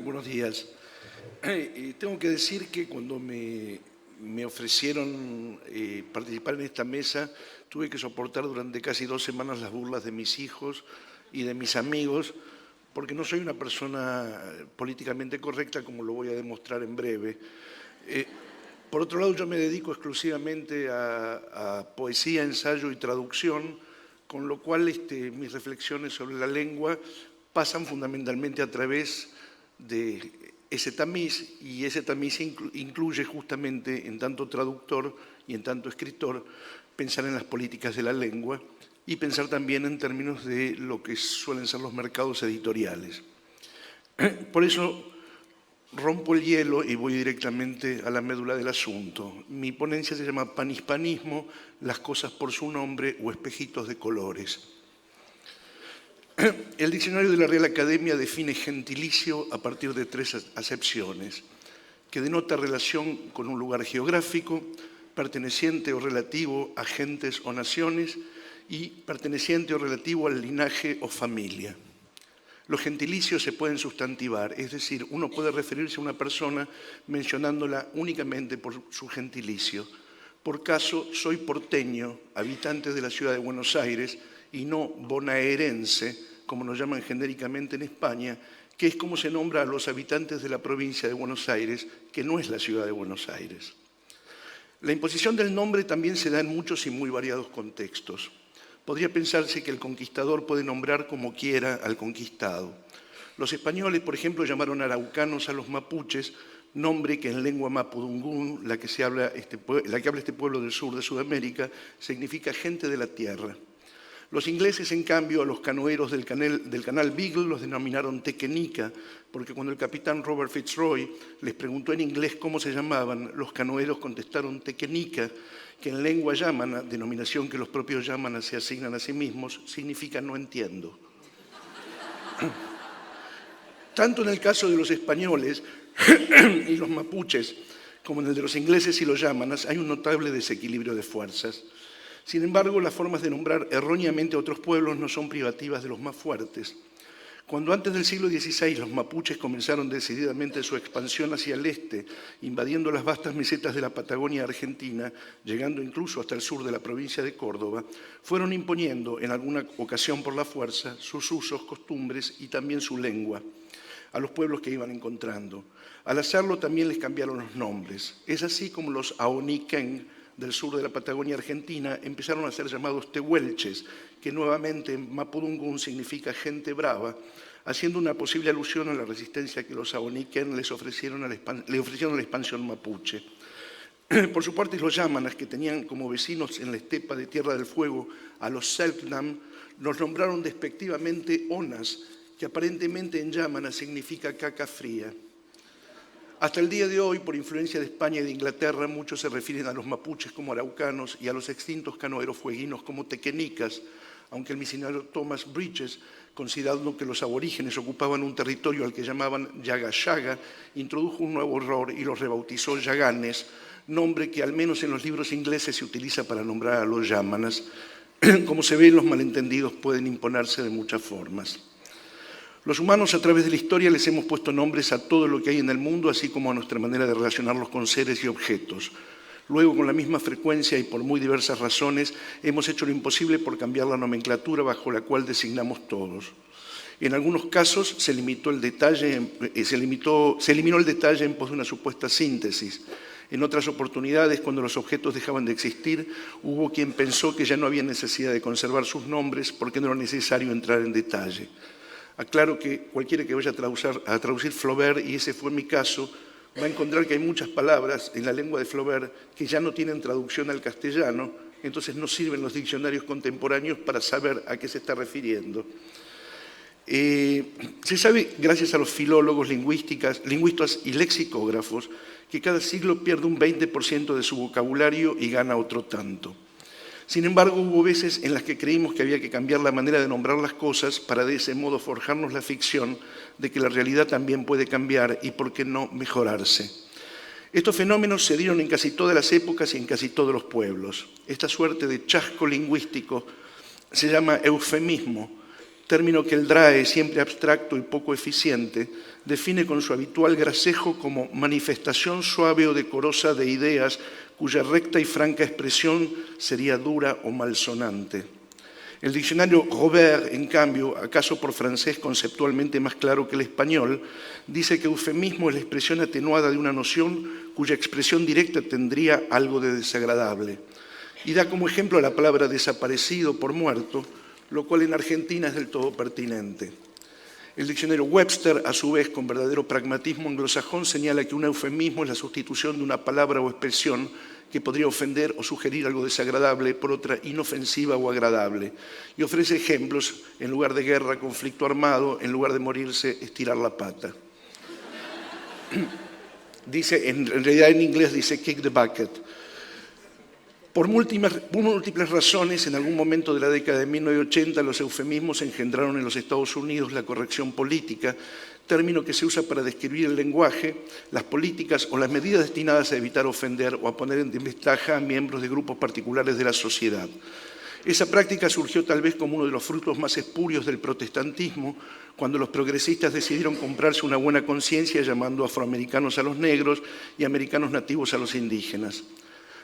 buenos días. Tengo que decir que cuando me ofrecieron participar en esta mesa, tuve que soportar durante casi 2 semanas las burlas de mis hijos y de mis amigos, porque no soy una persona políticamente correcta, como lo voy a demostrar en breve. Por otro lado, yo me dedico exclusivamente a poesía, ensayo y traducción, con lo cual mis reflexiones sobre la lengua pasan fundamentalmente a través de ese tamiz, y ese tamiz incluye justamente, en tanto traductor y en tanto escritor, pensar en las políticas de la lengua y pensar también en términos de lo que suelen ser los mercados editoriales. Por eso rompo el hielo y voy directamente a la médula del asunto. Mi ponencia se llama Panhispanismo, las cosas por su nombre o espejitos de colores. El diccionario de la Real Academia define gentilicio a partir de 3 acepciones, que denota relación con un lugar geográfico, perteneciente o relativo a gentes o naciones y perteneciente o relativo al linaje o familia. Los gentilicios se pueden sustantivar, es decir, uno puede referirse a una persona mencionándola únicamente por su gentilicio. Por caso, soy porteño, habitante de la ciudad de Buenos Aires, y no bonaerense, como nos llaman genéricamente en España, que es como se nombra a los habitantes de la provincia de Buenos Aires, que no es la ciudad de Buenos Aires. La imposición del nombre también se da en muchos y muy variados contextos. Podría pensarse que el conquistador puede nombrar como quiera al conquistado. Los españoles, por ejemplo, llamaron araucanos a los mapuches, nombre que en lengua mapudungún, la que habla este pueblo del sur de Sudamérica, significa gente de la tierra. Los ingleses, en cambio, a los canoeros del canal Beagle los denominaron tequenica, porque cuando el capitán Robert Fitzroy les preguntó en inglés cómo se llamaban, los canoeros contestaron tequenica, que en lengua yámana, denominación que los propios yámanas se asignan a sí mismos, significa no entiendo. Tanto en el caso de los españoles y los mapuches, como en el de los ingleses y los yámanas, hay un notable desequilibrio de fuerzas. Sin embargo, las formas de nombrar erróneamente a otros pueblos no son privativas de los más fuertes. Cuando antes del siglo XVI los mapuches comenzaron decididamente su expansión hacia el este, invadiendo las vastas mesetas de la Patagonia argentina, llegando incluso hasta el sur de la provincia de Córdoba, fueron imponiendo, en alguna ocasión por la fuerza, sus usos, costumbres y también su lengua a los pueblos que iban encontrando. Al hacerlo también les cambiaron los nombres. Es así como los Aoniquén del sur de la Patagonia argentina empezaron a ser llamados tehuelches, que nuevamente en mapudungún significa gente brava, haciendo una posible alusión a la resistencia que los Aoniquén le ofrecieron a la expansión mapuche. Por su parte, los yámanas, que tenían como vecinos en la estepa de Tierra del Fuego a los Selknam, los nombraron despectivamente onas, que aparentemente en yámana significa caca fría. Hasta el día de hoy, por influencia de España y de Inglaterra, muchos se refieren a los mapuches como araucanos y a los extintos canoeros fueguinos como tequenicas, aunque el misionero Thomas Bridges, considerando que los aborígenes ocupaban un territorio al que llamaban Yagashaga, introdujo un nuevo error y los rebautizó Yaganes, nombre que al menos en los libros ingleses se utiliza para nombrar a los yámanas. Como se ve, los malentendidos pueden imponerse de muchas formas. Los humanos, a través de la historia, les hemos puesto nombres a todo lo que hay en el mundo, así como a nuestra manera de relacionarlos con seres y objetos. Luego, con la misma frecuencia y por muy diversas razones, hemos hecho lo imposible por cambiar la nomenclatura bajo la cual designamos todos. En algunos casos se eliminó el detalle en pos de una supuesta síntesis. En otras oportunidades, cuando los objetos dejaban de existir, hubo quien pensó que ya no había necesidad de conservar sus nombres porque no era necesario entrar en detalle. Aclaro que cualquiera que vaya a traducir Flaubert, y ese fue mi caso, va a encontrar que hay muchas palabras en la lengua de Flaubert que ya no tienen traducción al castellano, entonces no sirven los diccionarios contemporáneos para saber a qué se está refiriendo. Se sabe, gracias a los filólogos, lingüistas y lexicógrafos, que cada siglo pierde un 20% de su vocabulario y gana otro tanto. Sin embargo, hubo veces en las que creímos que había que cambiar la manera de nombrar las cosas para de ese modo forjarnos la ficción de que la realidad también puede cambiar y, por qué no, mejorarse. Estos fenómenos se dieron en casi todas las épocas y en casi todos los pueblos. Esta suerte de chasco lingüístico se llama eufemismo, término que el DRAE, siempre abstracto y poco eficiente, define con su habitual gracejo como manifestación suave o decorosa de ideas cuya recta y franca expresión sería dura o malsonante. El diccionario Robert, en cambio, acaso por francés conceptualmente más claro que el español, dice que eufemismo es la expresión atenuada de una noción cuya expresión directa tendría algo de desagradable. Y da como ejemplo la palabra desaparecido por muerto, lo cual en Argentina es del todo pertinente. El diccionario Webster, a su vez, con verdadero pragmatismo anglosajón, señala que un eufemismo es la sustitución de una palabra o expresión que podría ofender o sugerir algo desagradable por otra inofensiva o agradable. Y ofrece ejemplos: en lugar de guerra, conflicto armado; en lugar de morirse, estirar la pata. Dice, en realidad en inglés dice kick the bucket. Por múltiples razones, en algún momento de la década de 1980, los eufemismos engendraron en los Estados Unidos la corrección política, término que se usa para describir el lenguaje, las políticas o las medidas destinadas a evitar ofender o a poner en desventaja a miembros de grupos particulares de la sociedad. Esa práctica surgió tal vez como uno de los frutos más espurios del protestantismo, cuando los progresistas decidieron comprarse una buena conciencia llamando afroamericanos a los negros y americanos nativos a los indígenas.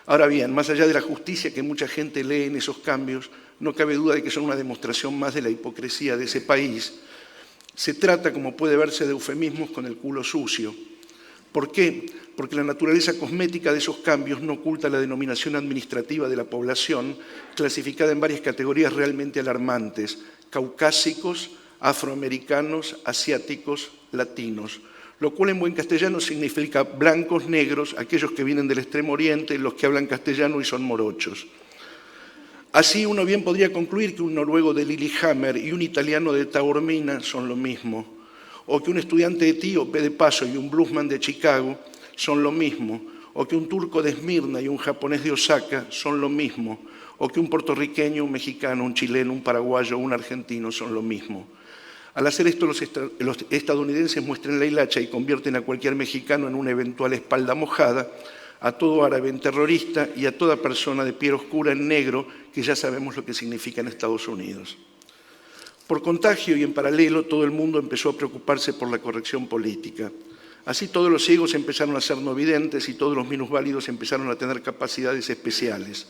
Ahora bien, más allá de la justicia que mucha gente lee en esos cambios, no cabe duda de que son una demostración más de la hipocresía de ese país. Se trata, como puede verse, de eufemismos con el culo sucio. ¿Por qué? Porque la naturaleza cosmética de esos cambios no oculta la denominación administrativa de la población, clasificada en varias categorías realmente alarmantes: caucásicos, afroamericanos, asiáticos, latinos. Lo cual en buen castellano significa blancos, negros, aquellos que vienen del Extremo Oriente, los que hablan castellano y son morochos. Así uno bien podría concluir que un noruego de Lillehammer y un italiano de Taormina son lo mismo, o que un estudiante etíope de Paso y un bluesman de Chicago son lo mismo, o que un turco de Esmirna y un japonés de Osaka son lo mismo, o que un puertorriqueño, un mexicano, un chileno, un paraguayo o un argentino son lo mismo. Al hacer esto, los estadounidenses muestran la hilacha y convierten a cualquier mexicano en una eventual espalda mojada, a todo árabe en terrorista y a toda persona de piel oscura en negro, que ya sabemos lo que significa en Estados Unidos. Por contagio y en paralelo, todo el mundo empezó a preocuparse por la corrección política. Así todos los ciegos empezaron a ser no videntes y todos los minusválidos empezaron a tener capacidades especiales.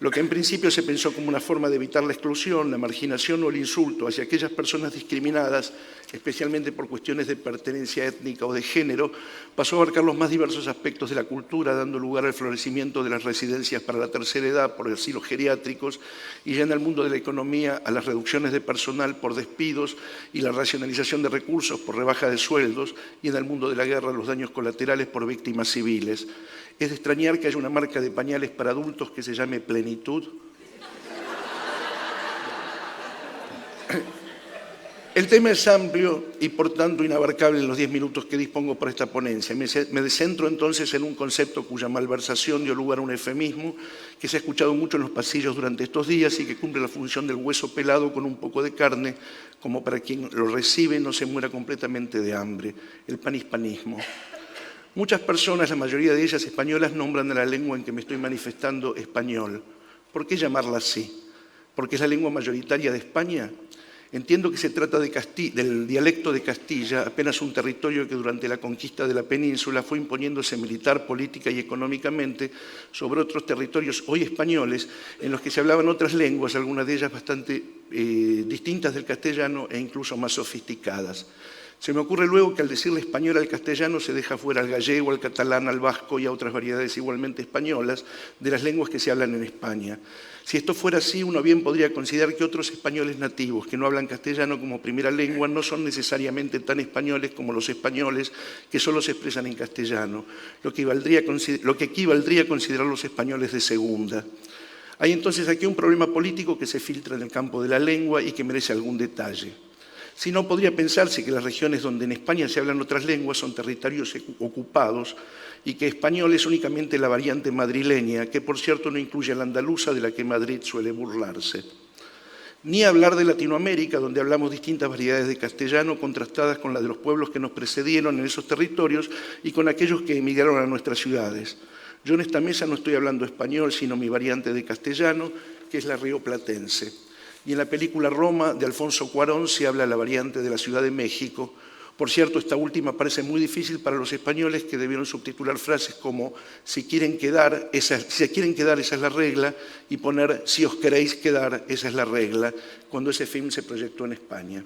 Lo que en principio se pensó como una forma de evitar la exclusión, la marginación o el insulto hacia aquellas personas discriminadas, especialmente por cuestiones de pertenencia étnica o de género, pasó a abarcar los más diversos aspectos de la cultura, dando lugar al florecimiento de las residencias para la tercera edad por asilos geriátricos y ya en el mundo de la economía a las reducciones de personal por despidos y la racionalización de recursos por rebaja de sueldos y en el mundo de la guerra los daños colaterales por víctimas civiles. Es de extrañar que haya una marca de pañales para adultos que se llame Plenitud. El tema es amplio y por tanto inabarcable en los 10 minutos que dispongo para esta ponencia. Me centro entonces en un concepto cuya malversación dio lugar a un eufemismo que se ha escuchado mucho en los pasillos durante estos días y que cumple la función del hueso pelado con un poco de carne, como para quien lo recibe no se muera completamente de hambre, el panhispanismo. Muchas personas, la mayoría de ellas españolas, nombran a la lengua en que me estoy manifestando español. ¿Por qué llamarla así? ¿Porque es la lengua mayoritaria de España? Entiendo que se trata del dialecto de Castilla, apenas un territorio que durante la conquista de la península fue imponiéndose militar, política y económicamente sobre otros territorios hoy españoles en los que se hablaban otras lenguas, algunas de ellas bastante distintas del castellano e incluso más sofisticadas. Se me ocurre luego que al decirle español al castellano se deja fuera al gallego, al catalán, al vasco y a otras variedades igualmente españolas de las lenguas que se hablan en España. Si esto fuera así, uno bien podría considerar que otros españoles nativos que no hablan castellano como primera lengua no son necesariamente tan españoles como los españoles que solo se expresan en castellano, lo que equivaldría a considerar los españoles de segunda. Hay entonces aquí un problema político que se filtra en el campo de la lengua y que merece algún detalle. Si no, podría pensarse que las regiones donde en España se hablan otras lenguas son territorios ocupados y que español es únicamente la variante madrileña, que por cierto no incluye a la andaluza de la que Madrid suele burlarse. Ni hablar de Latinoamérica, donde hablamos distintas variedades de castellano contrastadas con las de los pueblos que nos precedieron en esos territorios y con aquellos que emigraron a nuestras ciudades. Yo en esta mesa no estoy hablando español, sino mi variante de castellano, que es la rioplatense. Y en la película Roma de Alfonso Cuarón se habla la variante de la Ciudad de México. Por cierto, esta última parece muy difícil para los españoles que debieron subtitular frases como si se quieren quedar, esa es la regla, y poner si os queréis quedar, esa es la regla, cuando ese film se proyectó en España.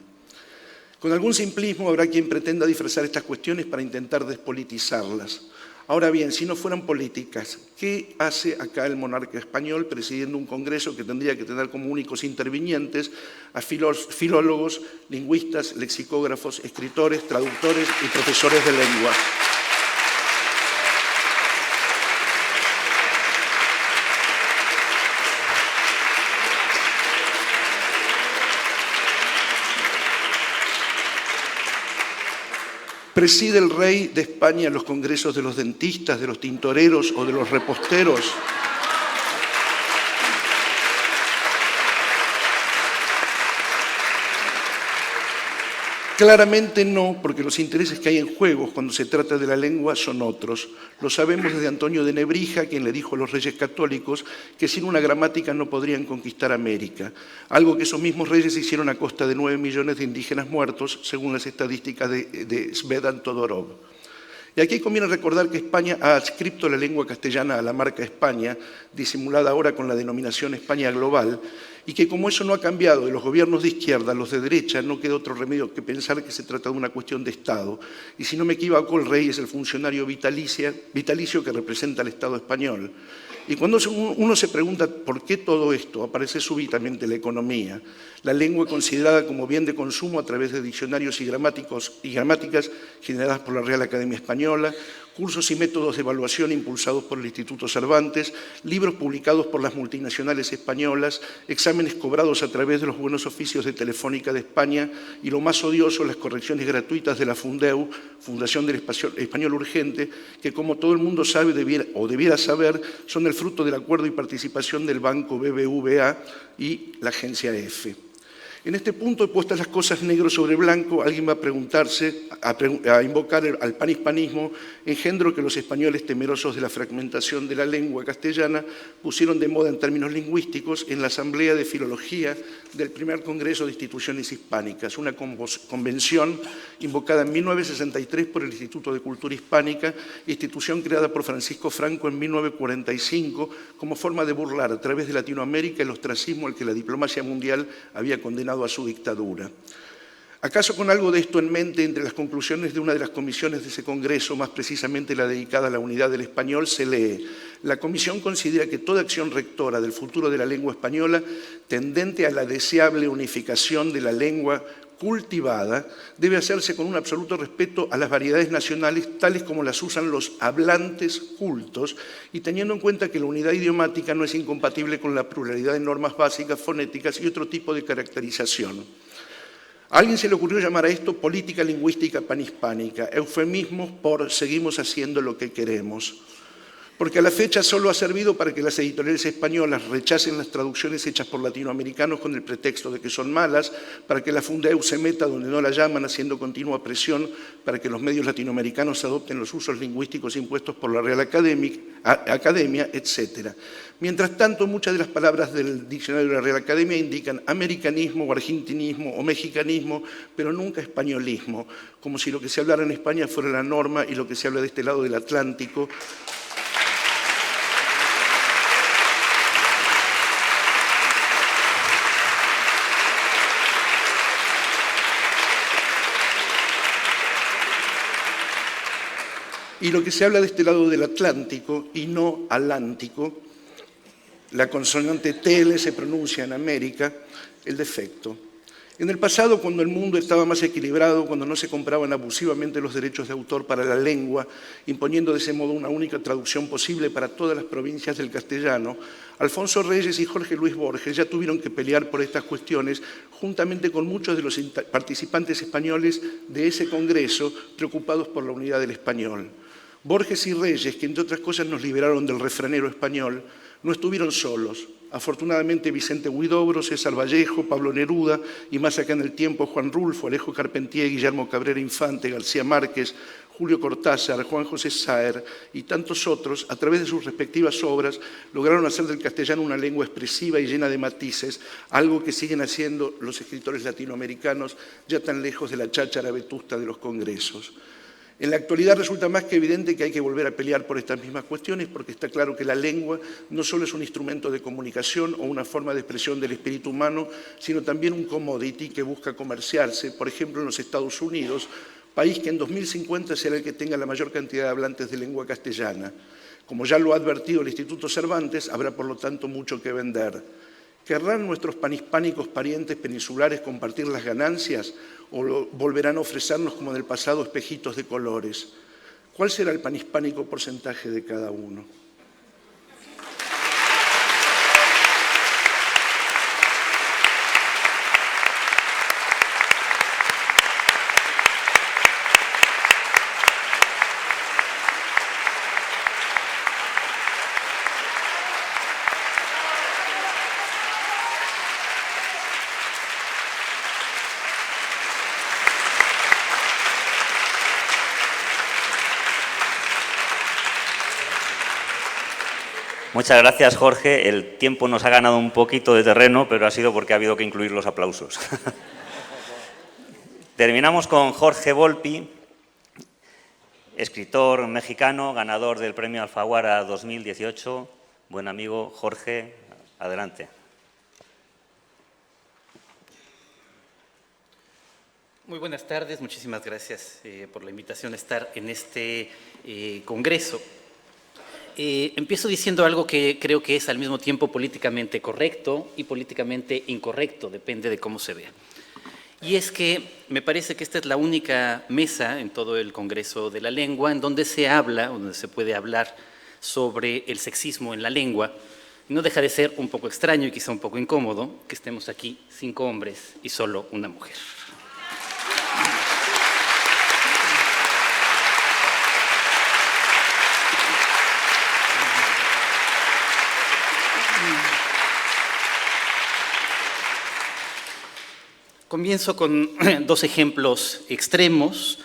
Con algún simplismo habrá quien pretenda disfrazar estas cuestiones para intentar despolitizarlas. Ahora bien, si no fueran políticas, ¿qué hace acá el monarca español presidiendo un congreso que tendría que tener como únicos intervinientes a filólogos, lingüistas, lexicógrafos, escritores, traductores y profesores de lengua? ¿Preside el rey de España los congresos de los dentistas, de los tintoreros o de los reposteros? Claramente no, porque los intereses que hay en juego cuando se trata de la lengua son otros. Lo sabemos desde Antonio de Nebrija, quien le dijo a los reyes católicos que sin una gramática no podrían conquistar América, algo que esos mismos reyes hicieron a costa de 9 millones de indígenas muertos, según las estadísticas de Svedan Todorov. Y aquí conviene recordar que España ha adscripto la lengua castellana a la marca España, disimulada ahora con la denominación España Global, y que como eso no ha cambiado de los gobiernos de izquierda a los de derecha, no queda otro remedio que pensar que se trata de una cuestión de Estado. Y si no me equivoco, el rey es el funcionario vitalicio que representa al Estado español. Y cuando uno se pregunta por qué todo esto, aparece súbitamente la economía, la lengua considerada como bien de consumo a través de diccionarios y gramáticas generadas por la Real Academia Española, cursos y métodos de evaluación impulsados por el Instituto Cervantes, libros publicados por las multinacionales españolas, exámenes cobrados a través de los buenos oficios de Telefónica de España y lo más odioso, las correcciones gratuitas de la Fundeu, Fundación del Español Urgente, que como todo el mundo sabe debiera saber, son el fruto del acuerdo y participación del Banco BBVA y la Agencia EFE. En este punto, puestas las cosas negro sobre blanco, alguien va a preguntarse, a invocar al panhispanismo, engendro que los españoles, temerosos de la fragmentación de la lengua castellana, pusieron de moda en términos lingüísticos en la Asamblea de Filología del primer Congreso de Instituciones Hispánicas, una convención invocada en 1963 por el Instituto de Cultura Hispánica, institución creada por Francisco Franco en 1945 como forma de burlar a través de Latinoamérica el ostracismo al que la diplomacia mundial había condenado a su dictadura. ¿Acaso con algo de esto en mente, entre las conclusiones de una de las comisiones de ese congreso, más precisamente la dedicada a la unidad del español, se lee: la comisión considera que toda acción rectora del futuro de la lengua española, tendente a la deseable unificación de la lengua cultivada, debe hacerse con un absoluto respeto a las variedades nacionales tales como las usan los hablantes cultos y teniendo en cuenta que la unidad idiomática no es incompatible con la pluralidad de normas básicas, fonéticas y otro tipo de caracterización. A alguien se le ocurrió llamar a esto política lingüística panhispánica, eufemismos por seguimos haciendo lo que queremos. Porque a la fecha solo ha servido para que las editoriales españolas rechacen las traducciones hechas por latinoamericanos con el pretexto de que son malas, para que la Fundeu se meta donde no la llaman haciendo continua presión para que los medios latinoamericanos adopten los usos lingüísticos impuestos por la Real Academia, etc. Mientras tanto, muchas de las palabras del diccionario de la Real Academia indican americanismo o argentinismo o mexicanismo, pero nunca españolismo, como si lo que se hablara en España fuera la norma y lo que se habla de este lado del Atlántico y lo que se habla de este lado del Atlántico y no Atlántico, la consonante TL se pronuncia en América, el defecto. En el pasado, cuando el mundo estaba más equilibrado, cuando no se compraban abusivamente los derechos de autor para la lengua, imponiendo de ese modo una única traducción posible para todas las provincias del castellano, Alfonso Reyes y Jorge Luis Borges ya tuvieron que pelear por estas cuestiones juntamente con muchos de los participantes españoles de ese congreso preocupados por la unidad del español. Borges y Reyes, que entre otras cosas nos liberaron del refranero español, no estuvieron solos. Afortunadamente Vicente Huidobro, César Vallejo, Pablo Neruda y más acá en el tiempo Juan Rulfo, Alejo Carpentier, Guillermo Cabrera Infante, García Márquez, Julio Cortázar, Juan José Saer y tantos otros, a través de sus respectivas obras, lograron hacer del castellano una lengua expresiva y llena de matices, algo que siguen haciendo los escritores latinoamericanos ya tan lejos de la cháchara vetusta de los congresos. En la actualidad resulta más que evidente que hay que volver a pelear por estas mismas cuestiones porque está claro que la lengua no solo es un instrumento de comunicación o una forma de expresión del espíritu humano, sino también un commodity que busca comerciarse, por ejemplo en los Estados Unidos, país que en 2050 será el que tenga la mayor cantidad de hablantes de lengua castellana. Como ya lo ha advertido el Instituto Cervantes, habrá por lo tanto mucho que vender. ¿Querrán nuestros panhispánicos parientes peninsulares compartir las ganancias o volverán a ofrecernos como en el pasado espejitos de colores? ¿Cuál será el panhispánico porcentaje de cada uno? Muchas gracias, Jorge. El tiempo nos ha ganado un poquito de terreno, pero ha sido porque ha habido que incluir los aplausos. Terminamos con Jorge Volpi, escritor mexicano, ganador del Premio Alfaguara 2018. Buen amigo, Jorge, adelante. Muy buenas tardes, muchísimas gracias por la invitación a estar en este congreso. Empiezo diciendo algo que creo que es al mismo tiempo políticamente correcto y políticamente incorrecto, depende de cómo se vea. Y es que me parece que esta es la única mesa en todo el Congreso de la Lengua en donde se habla, donde se puede hablar sobre el sexismo en la lengua. Y no deja de ser un poco extraño y quizá un poco incómodo que estemos aquí 5 hombres y solo una mujer. Comienzo con dos ejemplos extremos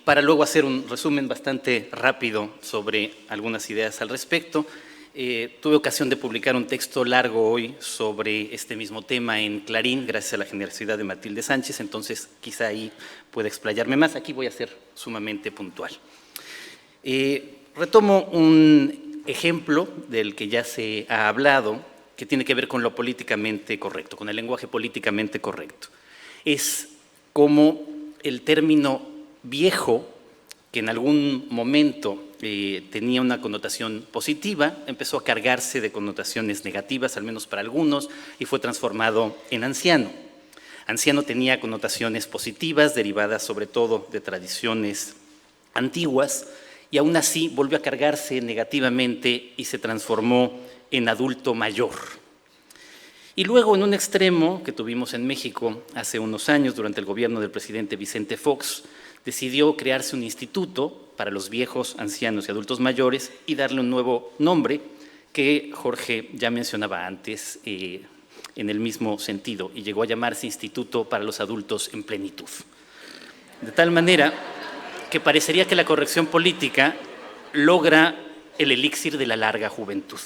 para luego hacer un resumen bastante rápido sobre algunas ideas al respecto. Tuve ocasión de publicar un texto largo hoy sobre este mismo tema en Clarín, gracias a la generosidad de Matilde Sánchez, entonces quizá ahí pueda explayarme más. Aquí voy a ser sumamente puntual. Retomo un ejemplo del que ya se ha hablado, que tiene que ver con lo políticamente correcto, con el lenguaje políticamente correcto. Es como el término viejo, que en algún momento tenía una connotación positiva, empezó a cargarse de connotaciones negativas, al menos para algunos, y fue transformado en anciano. Anciano tenía connotaciones positivas, derivadas sobre todo de tradiciones antiguas, y aún así volvió a cargarse negativamente y se transformó en adulto mayor. Y luego, en un extremo que tuvimos en México hace unos años, durante el gobierno del presidente Vicente Fox, decidió crearse un instituto para los viejos, ancianos y adultos mayores y darle un nuevo nombre que Jorge ya mencionaba antes en el mismo sentido, y llegó a llamarse Instituto para los Adultos en Plenitud. De tal manera que parecería que la corrección política logra el elixir de la larga juventud.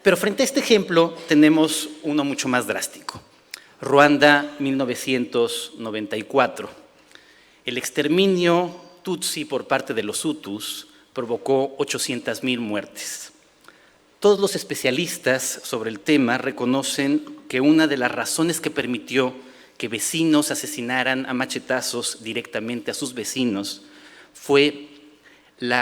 Pero frente a este ejemplo tenemos uno mucho más drástico. Ruanda, 1994. El exterminio Tutsi por parte de los Hutus provocó 800,000 muertes. Todos los especialistas sobre el tema reconocen que una de las razones que permitió que vecinos asesinaran a machetazos directamente a sus vecinos fue el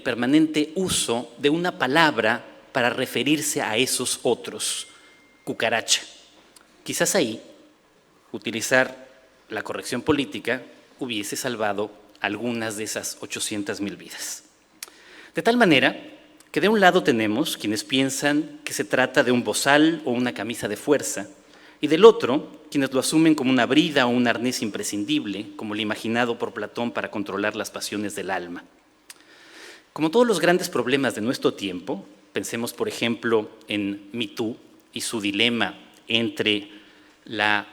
permanente uso de una palabra para referirse a esos otros, cucaracha. Quizás ahí utilizar la corrección política hubiese salvado algunas de esas 800,000 vidas. De tal manera que de un lado tenemos quienes piensan que se trata de un bozal o una camisa de fuerza, y del otro, quienes lo asumen como una brida o un arnés imprescindible, como el imaginado por Platón para controlar las pasiones del alma. Como todos los grandes problemas de nuestro tiempo, pensemos por ejemplo en Me Too y su dilema entre la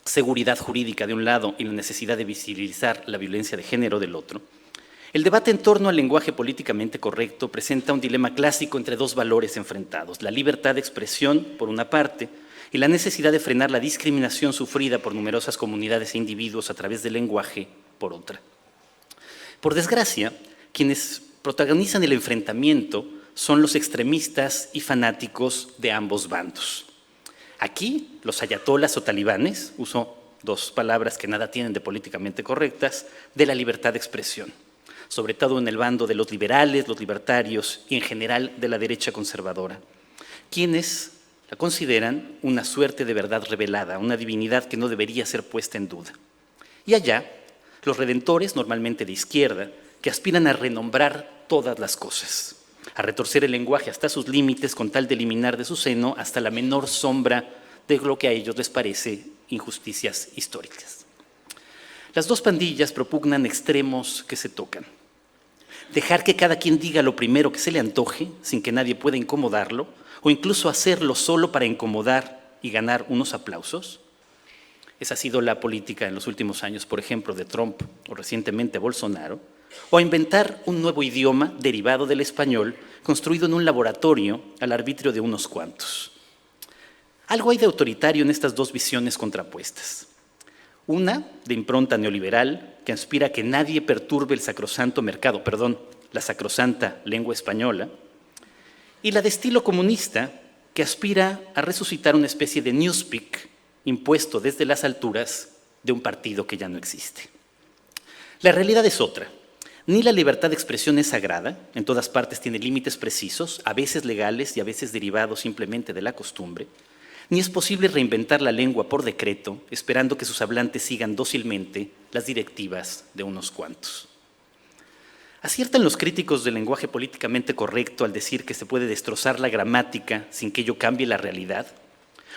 seguridad jurídica de un lado y la necesidad de visibilizar la violencia de género del otro, el debate en torno al lenguaje políticamente correcto presenta un dilema clásico entre dos valores enfrentados: la libertad de expresión, por una parte, y la necesidad de frenar la discriminación sufrida por numerosas comunidades e individuos a través del lenguaje, por otra. Por desgracia, quienes protagonizan el enfrentamiento son los extremistas y fanáticos de ambos bandos. Aquí, los ayatolas o talibanes, uso dos palabras que nada tienen de políticamente correctas, de la libertad de expresión, sobre todo en el bando de los liberales, los libertarios y en general de la derecha conservadora, quienes la consideran una suerte de verdad revelada, una divinidad que no debería ser puesta en duda. Y allá, los redentores, normalmente de izquierda, que aspiran a renombrar todas las cosas, a retorcer el lenguaje hasta sus límites con tal de eliminar de su seno hasta la menor sombra de lo que a ellos les parece injusticias históricas. Las dos pandillas propugnan extremos que se tocan. Dejar que cada quien diga lo primero que se le antoje, sin que nadie pueda incomodarlo, o incluso hacerlo solo para incomodar y ganar unos aplausos. Esa ha sido la política en los últimos años, por ejemplo, de Trump o recientemente Bolsonaro, o inventar un nuevo idioma derivado del español, construido en un laboratorio al arbitrio de unos cuantos. Algo hay de autoritario en estas dos visiones contrapuestas. Una de impronta neoliberal que aspira a que nadie perturbe el sacrosanto mercado, la sacrosanta lengua española, y la de estilo comunista que aspira a resucitar una especie de newspeak impuesto desde las alturas de un partido que ya no existe. La realidad es otra. Ni la libertad de expresión es sagrada, en todas partes tiene límites precisos, a veces legales y a veces derivados simplemente de la costumbre, ni es posible reinventar la lengua por decreto, esperando que sus hablantes sigan dócilmente las directivas de unos cuantos. ¿Aciertan los críticos del lenguaje políticamente correcto al decir que se puede destrozar la gramática sin que ello cambie la realidad?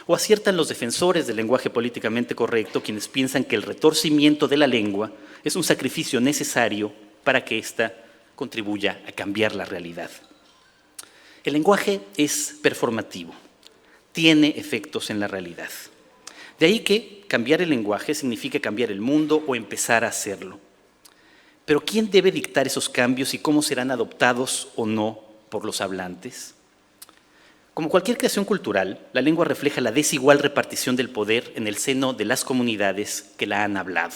¿O aciertan los defensores del lenguaje políticamente correcto quienes piensan que el retorcimiento de la lengua es un sacrificio necesario para que ésta contribuya a cambiar la realidad? El lenguaje es performativo. tiene efectos en la realidad. De ahí que cambiar el lenguaje significa cambiar el mundo o empezar a hacerlo. Pero ¿quién debe dictar esos cambios y cómo serán adoptados o no por los hablantes? Como cualquier creación cultural, la lengua refleja la desigual repartición del poder en el seno de las comunidades que la han hablado.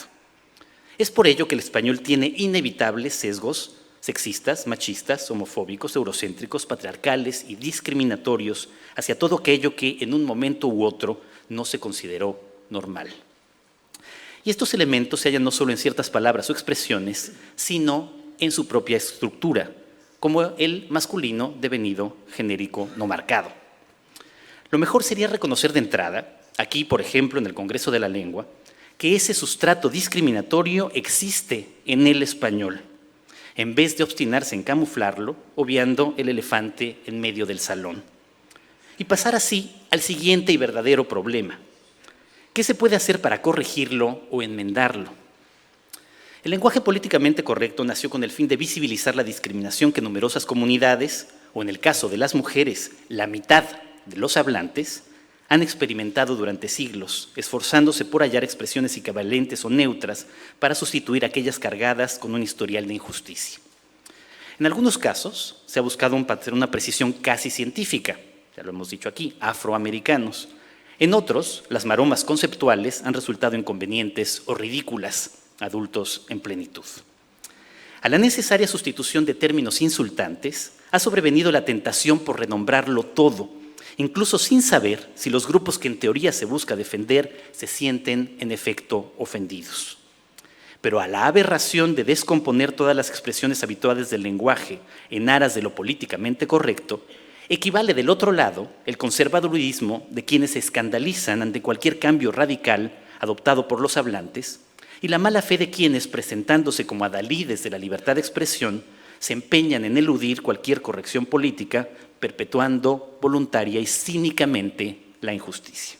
Es por ello que el español tiene inevitables sesgos sexistas, machistas, homofóbicos, eurocéntricos, patriarcales y discriminatorios hacia todo aquello que en un momento u otro no se consideró normal. Y estos elementos se hallan no solo en ciertas palabras o expresiones, sino en su propia estructura, como el masculino devenido genérico no marcado. Lo mejor sería reconocer de entrada, aquí por ejemplo en el Congreso de la Lengua, que ese sustrato discriminatorio existe en el español, en vez de obstinarse en camuflarlo, obviando el elefante en medio del salón. Y pasar así al siguiente y verdadero problema. ¿Qué se puede hacer para corregirlo o enmendarlo? El lenguaje políticamente correcto nació con el fin de visibilizar la discriminación que numerosas comunidades, o en el caso de las mujeres, la mitad de los hablantes, han experimentado durante siglos, esforzándose por hallar expresiones equivalentes o neutras para sustituir aquellas cargadas con un historial de injusticia. En algunos casos se ha buscado una precisión casi científica, ya lo hemos dicho aquí, afroamericanos. En otros, las maromas conceptuales han resultado inconvenientes o ridículas, adultos en plenitud. A la necesaria sustitución de términos insultantes ha sobrevenido la tentación por renombrarlo todo, incluso sin saber si los grupos que en teoría se busca defender se sienten en efecto ofendidos. Pero a la aberración de descomponer todas las expresiones habituales del lenguaje en aras de lo políticamente correcto, equivale del otro lado el conservadurismo de quienes se escandalizan ante cualquier cambio radical adoptado por los hablantes y la mala fe de quienes, presentándose como adalides de la libertad de expresión, se empeñan en eludir cualquier corrección política, perpetuando voluntaria y cínicamente la injusticia.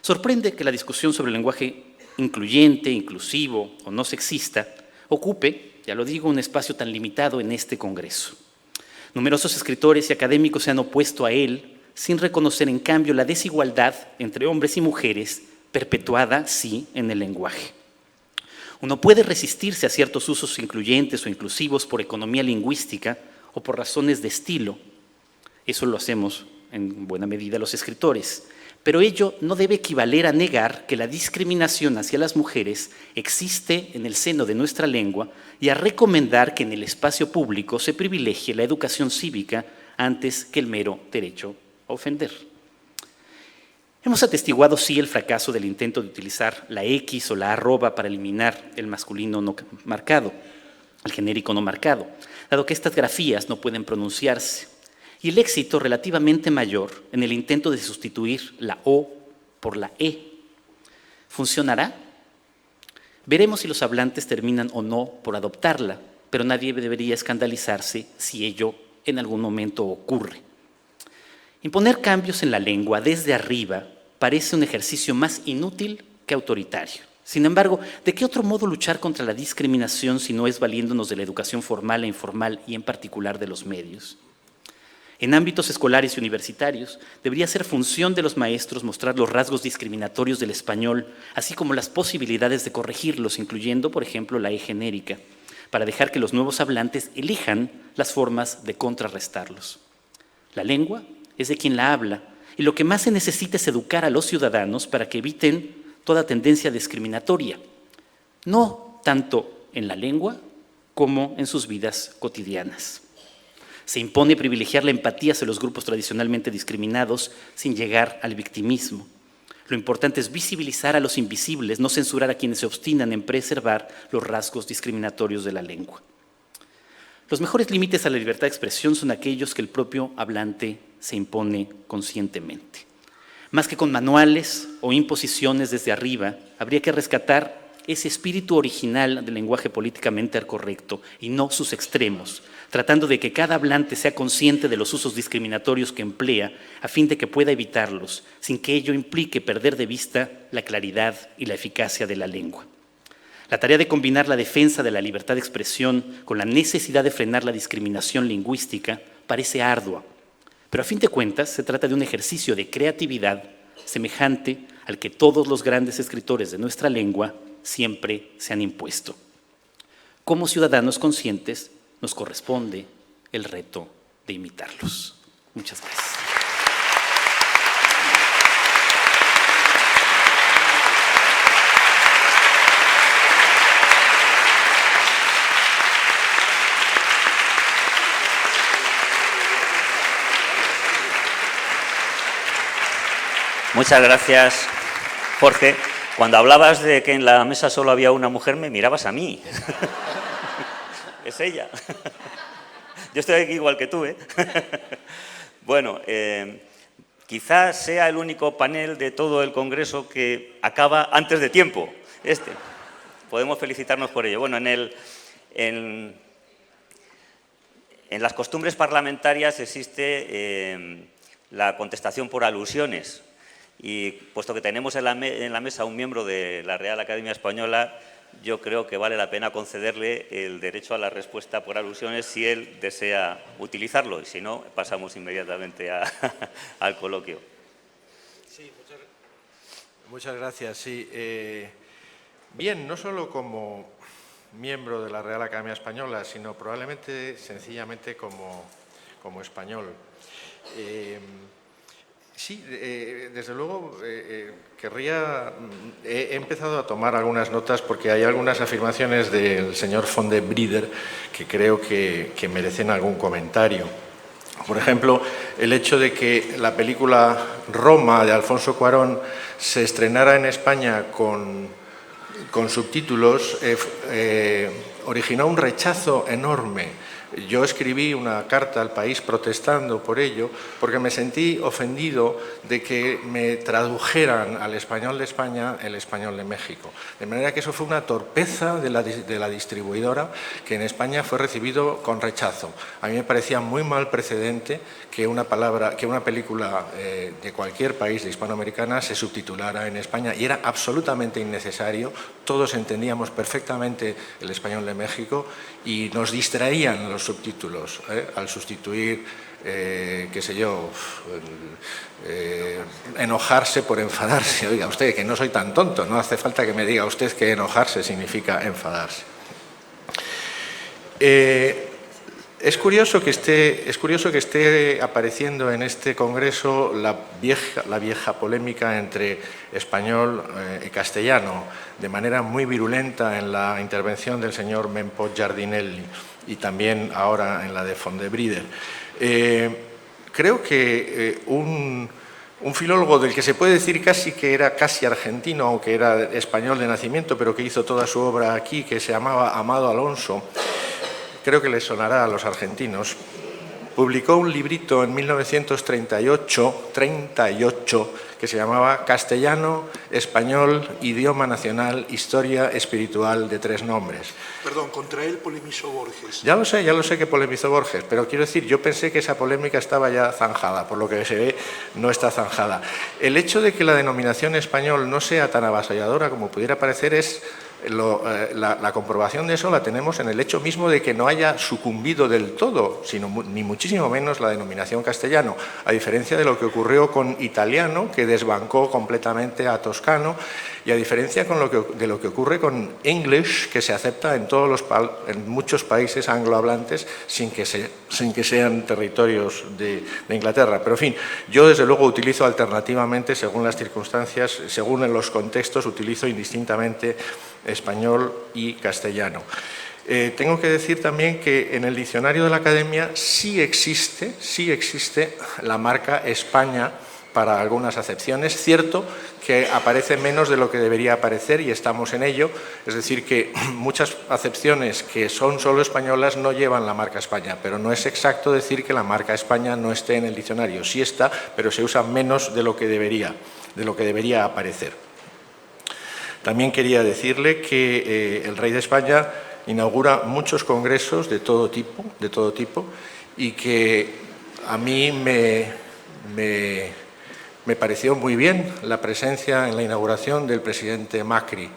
Sorprende que la discusión sobre el lenguaje incluyente, inclusivo o no sexista ocupe, ya lo digo, un espacio tan limitado en este Congreso. Numerosos escritores y académicos se han opuesto a él, sin reconocer en cambio la desigualdad entre hombres y mujeres, perpetuada, sí, en el lenguaje. Uno puede resistirse a ciertos usos incluyentes o inclusivos por economía lingüística o por razones de estilo. Eso lo hacemos en buena medida los escritores. Pero ello no debe equivaler a negar que la discriminación hacia las mujeres existe en el seno de nuestra lengua y a recomendar que en el espacio público se privilegie la educación cívica antes que el mero derecho a ofender. Hemos atestiguado, sí, el fracaso del intento de utilizar la X o la arroba para eliminar el masculino no marcado, el genérico no marcado, dado que estas grafías no pueden pronunciarse, y el éxito relativamente mayor en el intento de sustituir la O por la E. ¿Funcionará? Veremos si los hablantes terminan o no por adoptarla, pero nadie debería escandalizarse si ello en algún momento ocurre. Imponer cambios en la lengua desde arriba parece un ejercicio más inútil que autoritario. Sin embargo, ¿de qué otro modo luchar contra la discriminación si no es valiéndonos de la educación formal e informal y en particular de los medios? En ámbitos escolares y universitarios, debería ser función de los maestros mostrar los rasgos discriminatorios del español, así como las posibilidades de corregirlos, incluyendo, por ejemplo, la E genérica, para dejar que los nuevos hablantes elijan las formas de contrarrestarlos. La lengua es de quien la habla, y lo que más se necesita es educar a los ciudadanos para que eviten toda tendencia discriminatoria, no tanto en la lengua como en sus vidas cotidianas. Se impone privilegiar la empatía hacia los grupos tradicionalmente discriminados sin llegar al victimismo. Lo importante es visibilizar a los invisibles, no censurar a quienes se obstinan en preservar los rasgos discriminatorios de la lengua. Los mejores límites a la libertad de expresión son aquellos que el propio hablante se impone conscientemente. Más que con manuales o imposiciones desde arriba, habría que rescatar ese espíritu original del lenguaje políticamente correcto y no sus extremos, tratando de que cada hablante sea consciente de los usos discriminatorios que emplea a fin de que pueda evitarlos, sin que ello implique perder de vista la claridad y la eficacia de la lengua. La tarea de combinar la defensa de la libertad de expresión con la necesidad de frenar la discriminación lingüística parece ardua, Pero a fin de cuentas se trata de un ejercicio de creatividad semejante al que todos los grandes escritores de nuestra lengua siempre se han impuesto. Como ciudadanos conscientes nos corresponde el reto de imitarlos. Muchas gracias. Muchas gracias, Jorge. Cuando hablabas de que en la mesa solo había una mujer, me mirabas a mí. Es ella. Yo estoy aquí igual que tú, ¿eh? Bueno, quizás sea el único panel de todo el Congreso que acaba antes de tiempo. Podemos felicitarnos por ello. Bueno, en las costumbres parlamentarias existe la contestación por alusiones. Y puesto que tenemos en la mesa un miembro de la Real Academia Española, yo creo que vale la pena concederle el derecho a la respuesta por alusiones si él desea utilizarlo, y si no, pasamos inmediatamente al coloquio. Sí, muchas gracias. Sí, bien, no solo como miembro de la Real Academia Española, sino probablemente sencillamente como español. Sí, desde luego he empezado a tomar algunas notas porque hay algunas afirmaciones del señor von der Brieder que creo que merecen algún comentario. Por ejemplo, el hecho de que la película Roma de Alfonso Cuarón se estrenara en España con subtítulos originó un rechazo enorme. Yo escribí una carta al país protestando por ello, porque me sentí ofendido de que me tradujeran al español de España el español de México. De manera que eso fue una torpeza de la distribuidora que en España fue recibido con rechazo. A mí me parecía muy mal precedente que una película de cualquier país de hispanoamericana se subtitulara en España, y era absolutamente innecesario. Todos entendíamos perfectamente el español de México y nos distraían los subtítulos al sustituir, qué sé yo, enojarse por enfadarse. Oiga usted, que no soy tan tonto, no hace falta que me diga usted que enojarse significa enfadarse. Es curioso que esté apareciendo en este congreso la vieja polémica entre español y castellano, de manera muy virulenta en la intervención del señor Mempo Giardinelli y también ahora en la de von der Brieder. Creo que un filólogo del que se puede decir casi que era casi argentino, aunque era español de nacimiento, pero que hizo toda su obra aquí, que se llamaba Amado Alonso, creo que les sonará a los argentinos, publicó un librito en 1938 que se llamaba Castellano, Español, Idioma Nacional, Historia Espiritual de 3 nombres. Perdón, contra él polemizó Borges. Ya lo sé que polemizó Borges, pero quiero decir, yo pensé que esa polémica estaba ya zanjada, por lo que se ve no está zanjada. El hecho de que la denominación español no sea tan avasalladora como pudiera parecer es... La comprobación de eso la tenemos en el hecho mismo de que no haya sucumbido del todo, sino ni muchísimo menos la denominación castellano, a diferencia de lo que ocurrió con italiano, que desbancó completamente a toscano, y a diferencia de lo que ocurre con English, que se acepta en muchos países anglohablantes sin que sean territorios de Inglaterra. Pero en fin, yo desde luego utilizo alternativamente, según las circunstancias, según en los contextos, utilizo indistintamente español y castellano. Tengo que decir también que en el diccionario de la Academia sí existe la marca España para algunas acepciones. Cierto que aparece menos de lo que debería aparecer y estamos en ello, es decir, que muchas acepciones que son solo españolas no llevan la marca España, pero no es exacto decir que la marca España no esté en el diccionario. Sí está, pero se usa menos de lo que debería aparecer. También quería decirle que el rey de España inaugura muchos congresos de todo tipo, y que a mí me pareció muy bien la presencia en la inauguración del presidente Macri.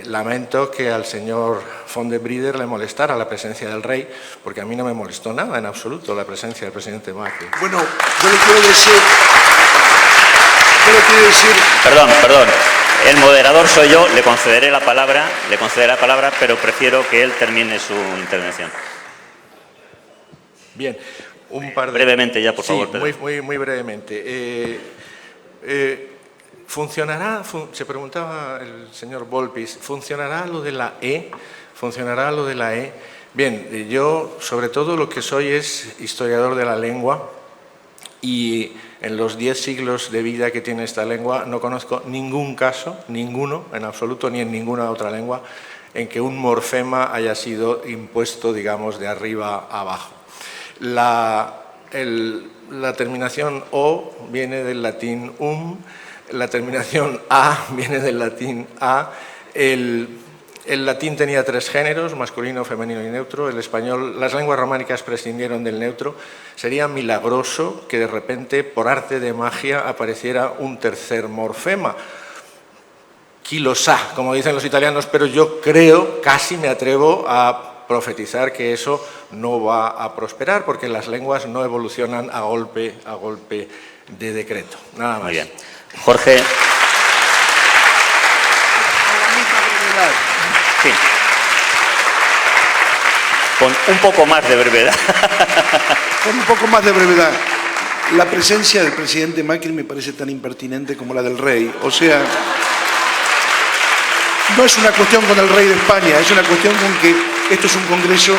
Lamento que al señor von der Brieder le molestara la presencia del rey, porque a mí no me molestó nada en absoluto la presencia del presidente Macri. Bueno, yo le quiero decir... Perdón. El moderador soy yo, le concederé la palabra, pero prefiero que él termine su intervención. Bien, un par de... Brevemente ya, por favor. Sí, muy brevemente. ¿Funcionará, se preguntaba el señor Volpis, ¿funcionará lo de la E? ¿Funcionará lo de la E? Bien, yo sobre todo lo que soy es historiador de la lengua y en los 10 siglos de vida que tiene esta lengua no conozco ningún caso, ninguno en absoluto, ni en ninguna otra lengua, en que un morfema haya sido impuesto, digamos, de arriba a abajo. La terminación O viene del latín la terminación A viene del latín a. El latín tenía 3 géneros, masculino, femenino y neutro. El español, las lenguas románicas prescindieron del neutro. Sería milagroso que de repente, por arte de magia, apareciera un tercer morfema. Chi lo sa, como dicen los italianos, pero yo creo, casi me atrevo a profetizar que eso no va a prosperar, porque las lenguas no evolucionan a golpe de decreto. Nada más. Muy bien. Jorge. Sí. Con un poco más de brevedad. Con un poco más de brevedad. La presencia del presidente Macri me parece tan impertinente como la del rey. O sea, no es una cuestión con el rey de España, es una cuestión con que esto es un congreso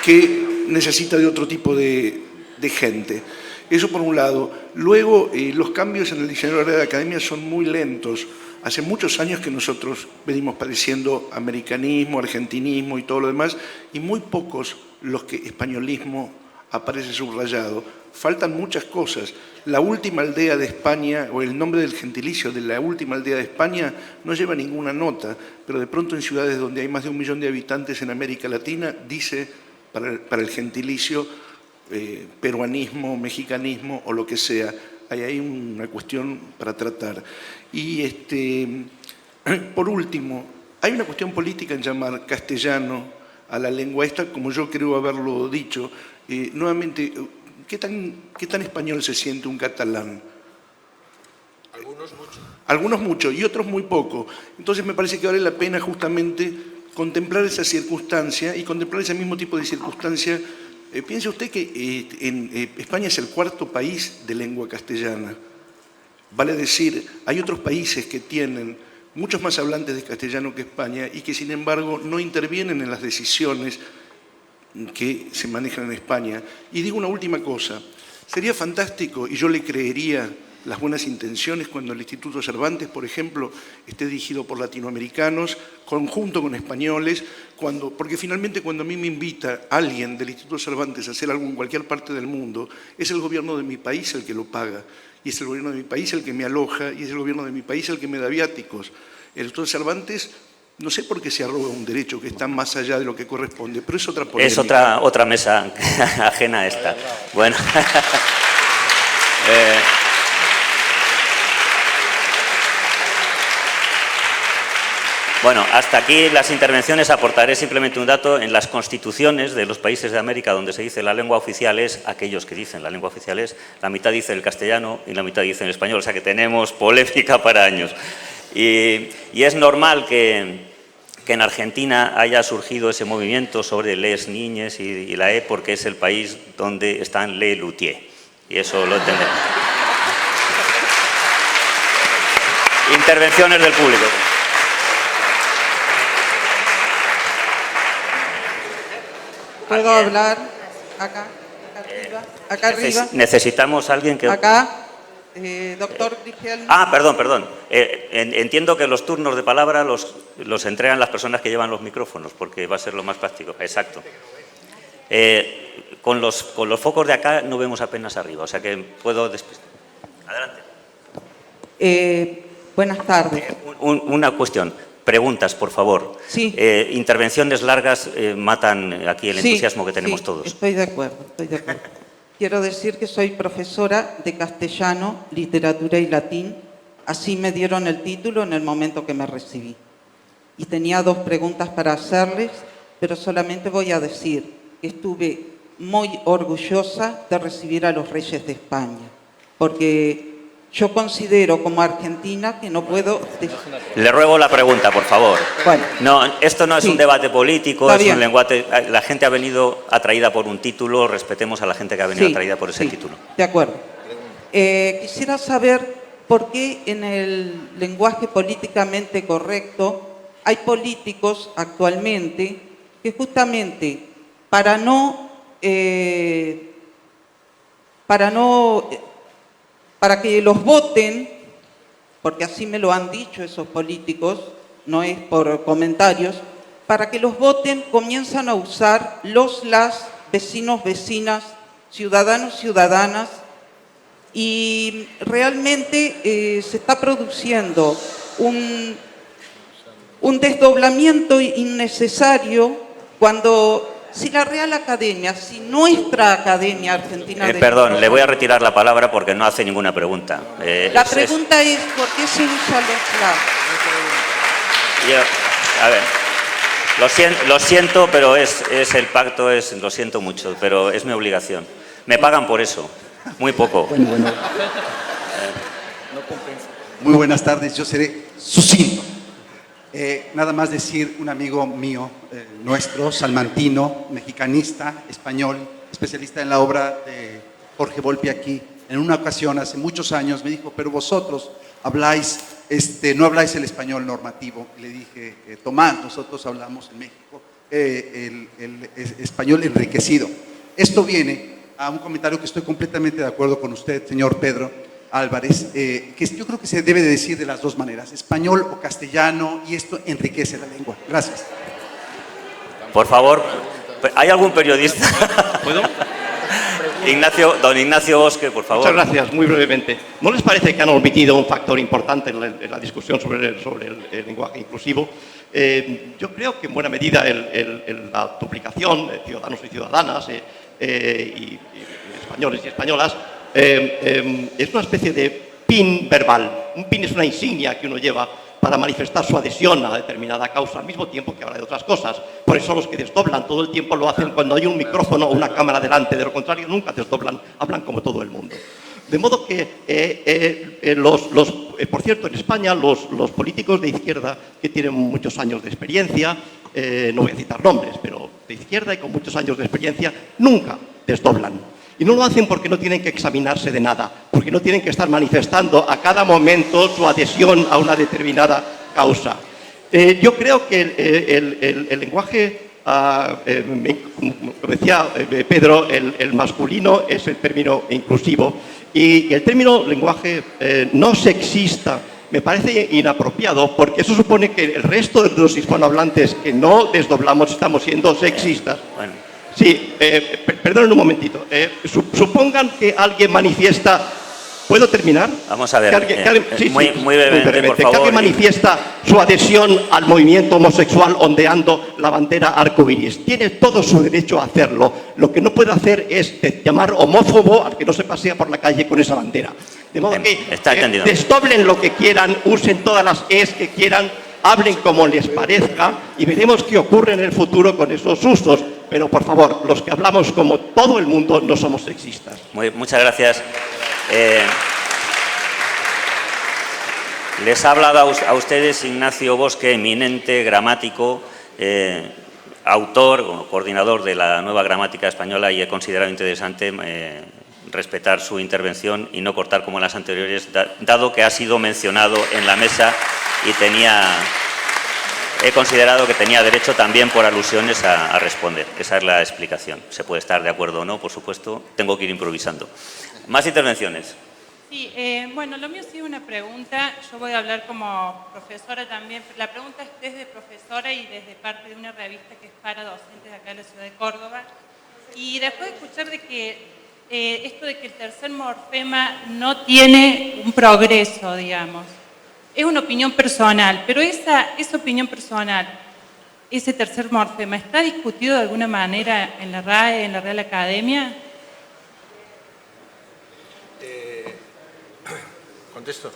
que necesita de otro tipo de gente. Eso por un lado. Luego, los cambios en el diccionario de la academia son muy lentos. Hace muchos años que nosotros venimos padeciendo americanismo, argentinismo y todo lo demás, y muy pocos los que españolismo aparece subrayado. Faltan muchas cosas. La última aldea de España, o el nombre del gentilicio de la última aldea de España, no lleva ninguna nota, pero de pronto en ciudades donde hay más de 1 millón de habitantes en América Latina, dice para el gentilicio peruanismo, mexicanismo o lo que sea. Hay ahí una cuestión para tratar. Y por último, hay una cuestión política en llamar castellano a la lengua esta, como yo creo haberlo dicho. Nuevamente, ¿qué tan español se siente un catalán? Algunos mucho y otros muy poco. Entonces me parece que vale la pena justamente contemplar esa circunstancia y contemplar ese mismo tipo de circunstancia. Piense usted que España es el 4º país de lengua castellana. Vale decir, hay otros países que tienen muchos más hablantes de castellano que España y que sin embargo no intervienen en las decisiones que se manejan en España. Y digo una última cosa, sería fantástico, y yo le creería las buenas intenciones cuando el Instituto Cervantes, por ejemplo, esté dirigido por latinoamericanos, conjunto con españoles, porque finalmente cuando a mí me invita alguien del Instituto Cervantes a hacer algo en cualquier parte del mundo, es el gobierno de mi país el que lo paga, y es el gobierno de mi país el que me aloja, y es el gobierno de mi país el que me da viáticos. El Instituto Cervantes, no sé por qué se arroga un derecho que está más allá de lo que corresponde, pero es otra polémica. Es otra mesa ajena a esta. Bueno. Bueno, hasta aquí las intervenciones. Aportaré simplemente un dato. En las constituciones de los países de América donde se dice la lengua oficial es, aquellos que dicen la lengua oficial es, la mitad dice el castellano y la mitad dice el español. O sea que tenemos polémica para años. Y es normal que en Argentina haya surgido ese movimiento sobre les niñes y la E, porque es el país donde están les luthiers. Y eso lo entendemos. Intervenciones del público. ¿Puedo hablar? Acá arriba. Necesitamos a alguien que... Acá, doctor Grigelm. Ah, perdón. Entiendo que los turnos de palabra los entregan las personas que llevan los micrófonos, porque va a ser lo más práctico. Exacto. Con los focos de acá no vemos apenas arriba, o sea que puedo... Adelante. Buenas tardes. Una cuestión. Preguntas, por favor. Sí. Intervenciones largas matan aquí el entusiasmo que tenemos todos. Estoy de acuerdo. Quiero decir que soy profesora de castellano, literatura y latín. Así me dieron el título en el momento que me recibí. y tenía 2 preguntas para hacerles, pero solamente voy a decir que estuve muy orgullosa de recibir a los Reyes de España, porque yo considero como argentina que no puedo... Le ruego la pregunta, por favor. Bueno, No, esto no es sí, un debate político, está es bien. un lenguaje... La gente ha venido atraída por un título, respetemos a la gente que ha venido Sí, atraída por ese sí, título. de acuerdo. Quisiera saber por qué en el lenguaje políticamente correcto hay políticos actualmente que justamente para que los voten, porque así me lo han dicho esos políticos, no es por comentarios, para que los voten comienzan a usar las vecinos, vecinas, ciudadanos, ciudadanas, y realmente se está produciendo un desdoblamiento innecesario cuando... Si la Real Academia, si nuestra Academia Argentina de Perdón, Letras... le voy a retirar la palabra porque no hace ninguna pregunta. La pregunta es, ¿por qué se usan los las? A ver, lo siento, pero es el pacto, lo siento mucho, pero es mi obligación. Me pagan por eso, muy poco. Bueno. Muy buenas tardes, yo seré sucinto. Nada más decir, un amigo mío, nuestro, salmantino, mexicanista, español, especialista en la obra de Jorge Volpi aquí, en una ocasión, hace muchos años, me dijo, pero vosotros habláis, no habláis el español normativo. Y le dije, Tomás, nosotros hablamos en México el español enriquecido. Esto viene a un comentario que estoy completamente de acuerdo con usted, señor Pedro Álvarez, que yo creo que se debe de decir de las 2 maneras, español o castellano, y esto enriquece la lengua. Gracias. Por favor, ¿hay algún periodista? ¿Puedo? Don Ignacio Bosque, por favor. Muchas gracias, muy brevemente. ¿No les parece que han omitido un factor importante en la discusión sobre el lenguaje inclusivo? Yo creo que en buena medida la duplicación de ciudadanos y ciudadanas y españoles y españolas es una especie de pin verbal. Un pin es una insignia que uno lleva para manifestar su adhesión a determinada causa, al mismo tiempo que habla de otras cosas. Por eso los que desdoblan todo el tiempo lo hacen cuando hay un micrófono o una cámara delante, de lo contrario nunca desdoblan, hablan como todo el mundo. De modo que, por cierto, en España los políticos de izquierda que tienen muchos años de experiencia, no voy a citar nombres, pero de izquierda y con muchos años de experiencia, nunca desdoblan. Y no lo hacen porque no tienen que examinarse de nada, porque no tienen que estar manifestando a cada momento su adhesión a una determinada causa. Yo creo que el lenguaje, como decía Pedro, el masculino es el término inclusivo, y el término lenguaje no sexista me parece inapropiado, porque eso supone que el resto de los hispanohablantes que no desdoblamos estamos siendo sexistas. Bueno. Sí, perdonen un momentito. Supongan que alguien manifiesta... ¿Puedo terminar? Vamos a ver, Sí, muy brevemente, por favor. Que alguien manifiesta su adhesión al movimiento homosexual ondeando la bandera arcoiris. Tiene todo su derecho a hacerlo. Lo que no puede hacer es llamar homófobo al que no se pasea por la calle con esa bandera. De modo que desdoblen lo que quieran, usen todas las es que quieran, hablen como les parezca y veremos qué ocurre en el futuro con esos usos. Pero, por favor, los que hablamos como todo el mundo no somos sexistas. Muchas gracias. Les ha hablado a ustedes Ignacio Bosque, eminente gramático, autor o coordinador de la nueva gramática española, y he considerado interesante respetar su intervención y no cortar como las anteriores, dado que ha sido mencionado en la mesa y he considerado que tenía derecho también por alusiones a responder. Esa es la explicación. Se puede estar de acuerdo o no, por supuesto. Tengo que ir improvisando. ¿Más intervenciones? Sí, bueno, lo mío sí es una pregunta. Yo voy a hablar como profesora también. La pregunta es desde profesora y desde parte de una revista que es para docentes acá en la ciudad de Córdoba. Y después de escuchar de que esto de que el tercer morfema no tiene un progreso, digamos. Es una opinión personal, pero esa opinión personal, ese tercer morfema, ¿está discutido de alguna manera en la RAE, en la Real Academia? Contesto.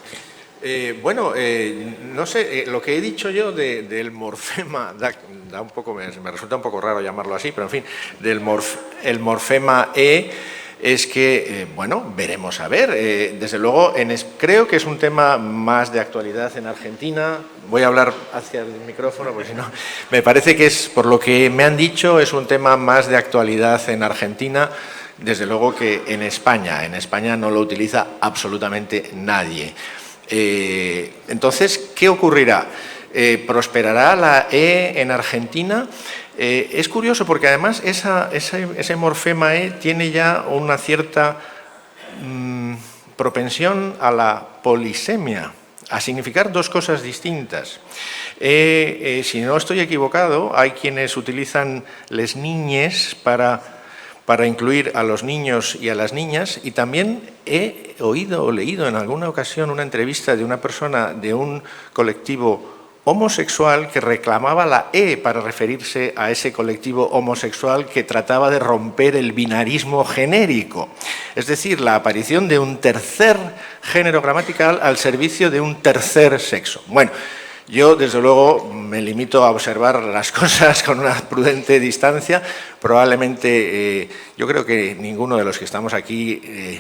No sé, lo que he dicho yo del morfema, da un poco, me resulta un poco raro llamarlo así, pero en fin, el morfema E es que, veremos a ver. Desde luego, creo que es un tema más de actualidad en Argentina. Voy a hablar hacia el micrófono, porque si no, me parece que es, por lo que me han dicho, es un tema más de actualidad en Argentina, desde luego que en España. En España no lo utiliza absolutamente nadie. Entonces, ¿qué ocurrirá? ¿Prosperará la E en Argentina? Es curioso porque además ese morfema E tiene ya una cierta propensión a la polisemia, a significar dos cosas distintas. Si no estoy equivocado, hay quienes utilizan les niñes para incluir a los niños y a las niñas, y también he oído o leído en alguna ocasión una entrevista de una persona de un colectivo homosexual que reclamaba la E para referirse a ese colectivo homosexual que trataba de romper el binarismo genérico, es decir, la aparición de un tercer género gramatical al servicio de un tercer sexo. Bueno, yo, desde luego, me limito a observar las cosas con una prudente distancia. Probablemente, yo creo que ninguno de los que estamos aquí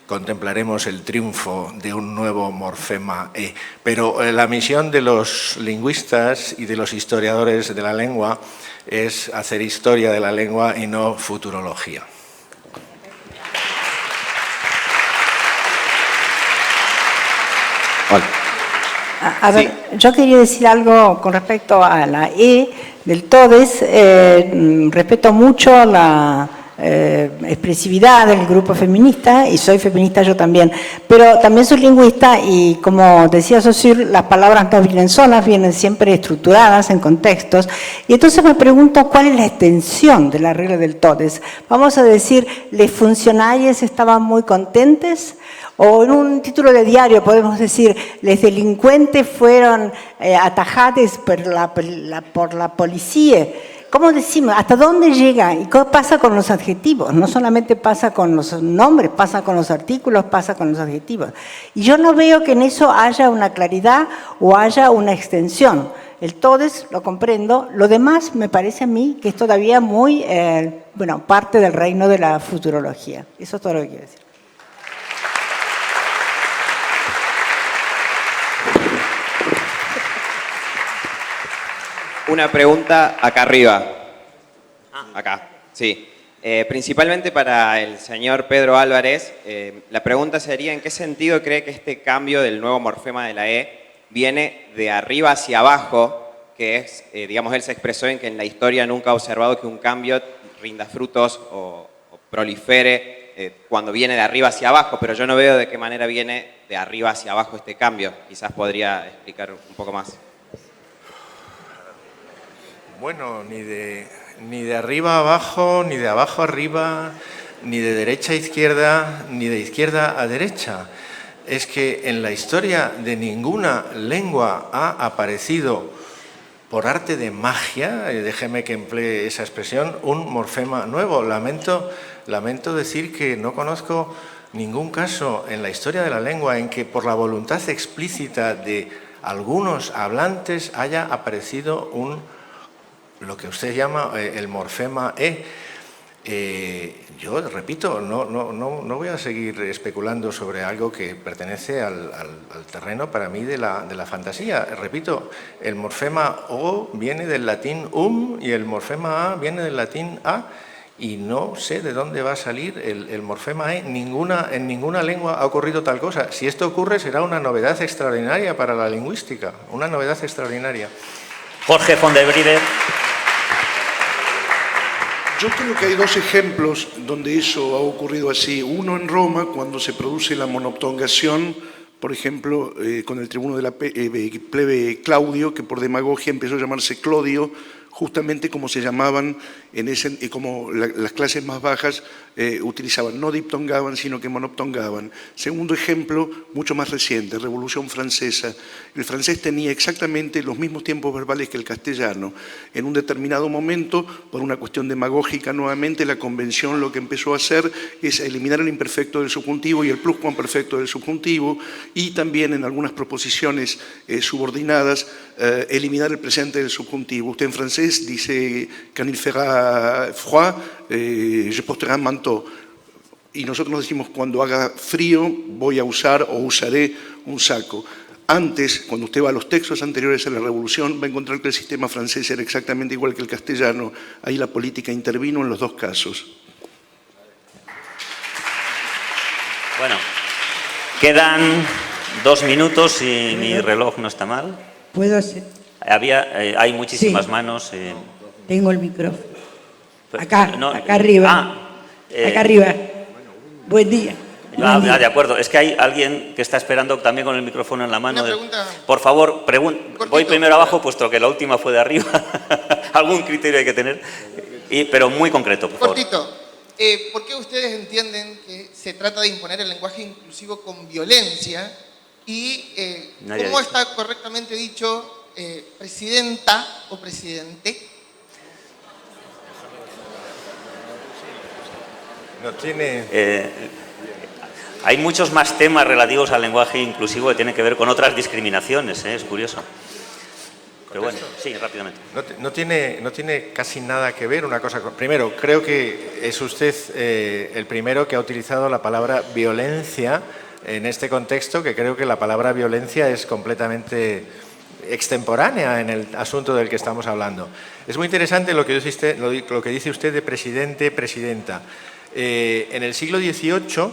contemplaremos el triunfo de un nuevo morfema E. Pero la misión de los lingüistas y de los historiadores de la lengua es hacer historia de la lengua y no futurología. Hola. A ver, yo quería decir algo con respecto a la E del todes. Respeto mucho la expresividad del grupo feminista, y soy feminista yo también, pero también soy lingüista y, como decía Saussure, las palabras no vienen solas, vienen siempre estructuradas en contextos, y entonces me pregunto cuál es la extensión de la regla del todes. Vamos a decir, ¿los funcionarios estaban muy contentes? O en un título de diario podemos decir, los delincuentes fueron atajados por la policía. ¿Cómo decimos? ¿Hasta dónde llega? ¿Y qué pasa con los adjetivos? No solamente pasa con los nombres, pasa con los artículos, pasa con los adjetivos. Y yo no veo que en eso haya una claridad o haya una extensión. El todes lo comprendo, lo demás me parece a mí que es todavía muy, parte del reino de la futurología. Eso es todo lo que quiero decir. Una pregunta acá arriba. Acá, sí. Principalmente para el señor Pedro Álvarez, la pregunta sería: ¿en qué sentido cree que este cambio del nuevo morfema de la E viene de arriba hacia abajo? Que es, digamos, él se expresó en que en la historia nunca ha observado que un cambio rinda frutos o prolifere cuando viene de arriba hacia abajo, pero yo no veo de qué manera viene de arriba hacia abajo este cambio. Quizás podría explicar un poco más. Bueno, ni de arriba a abajo, ni de abajo a arriba, ni de derecha a izquierda, ni de izquierda a derecha. Es que en la historia de ninguna lengua ha aparecido, por arte de magia, déjeme que emplee esa expresión, un morfema nuevo. Lamento decir que no conozco ningún caso en la historia de la lengua en que por la voluntad explícita de algunos hablantes haya aparecido lo que usted llama el morfema E. Yo repito, no voy a seguir especulando sobre algo que pertenece al terreno para mí de la fantasía. Repito, el morfema O viene del latín y el morfema A viene del latín a, y no sé de dónde va a salir el morfema E. En ninguna lengua ha ocurrido tal cosa. Si esto ocurre, será una novedad extraordinaria para la lingüística, una novedad extraordinaria. Jorge von der Brieder. Yo creo que hay dos ejemplos donde eso ha ocurrido así. Uno en Roma, cuando se produce la monoptongación, por ejemplo, con el tribuno de la plebe Claudio, que por demagogia empezó a llamarse Clodio, justamente como se llamaban, como las clases más bajas utilizaban, no diptongaban, sino que monoptongaban. Segundo ejemplo, mucho más reciente, Revolución Francesa. El francés tenía exactamente los mismos tiempos verbales que el castellano. En un determinado momento, por una cuestión demagógica nuevamente, la convención lo que empezó a hacer es eliminar el imperfecto del subjuntivo y el pluscuamperfecto del subjuntivo, y también en algunas proposiciones subordinadas eliminar el presente del subjuntivo. Usted en francés dice quand il fera froid, je porterai un manteau. Y nosotros nos decimos cuando haga frío voy a usar o usaré un saco. Antes, cuando usted va a los textos anteriores a la Revolución, va a encontrar que el sistema francés era exactamente igual que el castellano. Ahí la política intervino en los dos casos. Bueno, quedan 2 minutos si mi reloj no está mal. ¿Puedo hacer? Hay muchísimas Sí. manos. Tengo el micrófono. Pues, Acá, no, acá arriba. Acá arriba. Buen día. Buen día. De acuerdo. Es que hay alguien que está esperando también con el micrófono en la mano. Una pregunta. Por favor, voy primero abajo, puesto que la última fue de arriba. Algún criterio hay que tener. Pero muy concreto, por favor. Cortito. ¿Por qué ustedes entienden que se trata de imponer el lenguaje inclusivo con violencia? Y ¿cómo está correctamente dicho presidenta o presidente? No tiene... Hay muchos más temas relativos al lenguaje inclusivo que tienen que ver con otras discriminaciones, es curioso. Pero bueno, sí, rápidamente. No tiene casi nada que ver una cosa con... Primero, creo que es usted el primero que ha utilizado la palabra violencia en este contexto, que creo que la palabra violencia es completamente extemporánea en el asunto del que estamos hablando. Es muy interesante lo que dice usted de presidente, presidenta. En el siglo XVIII,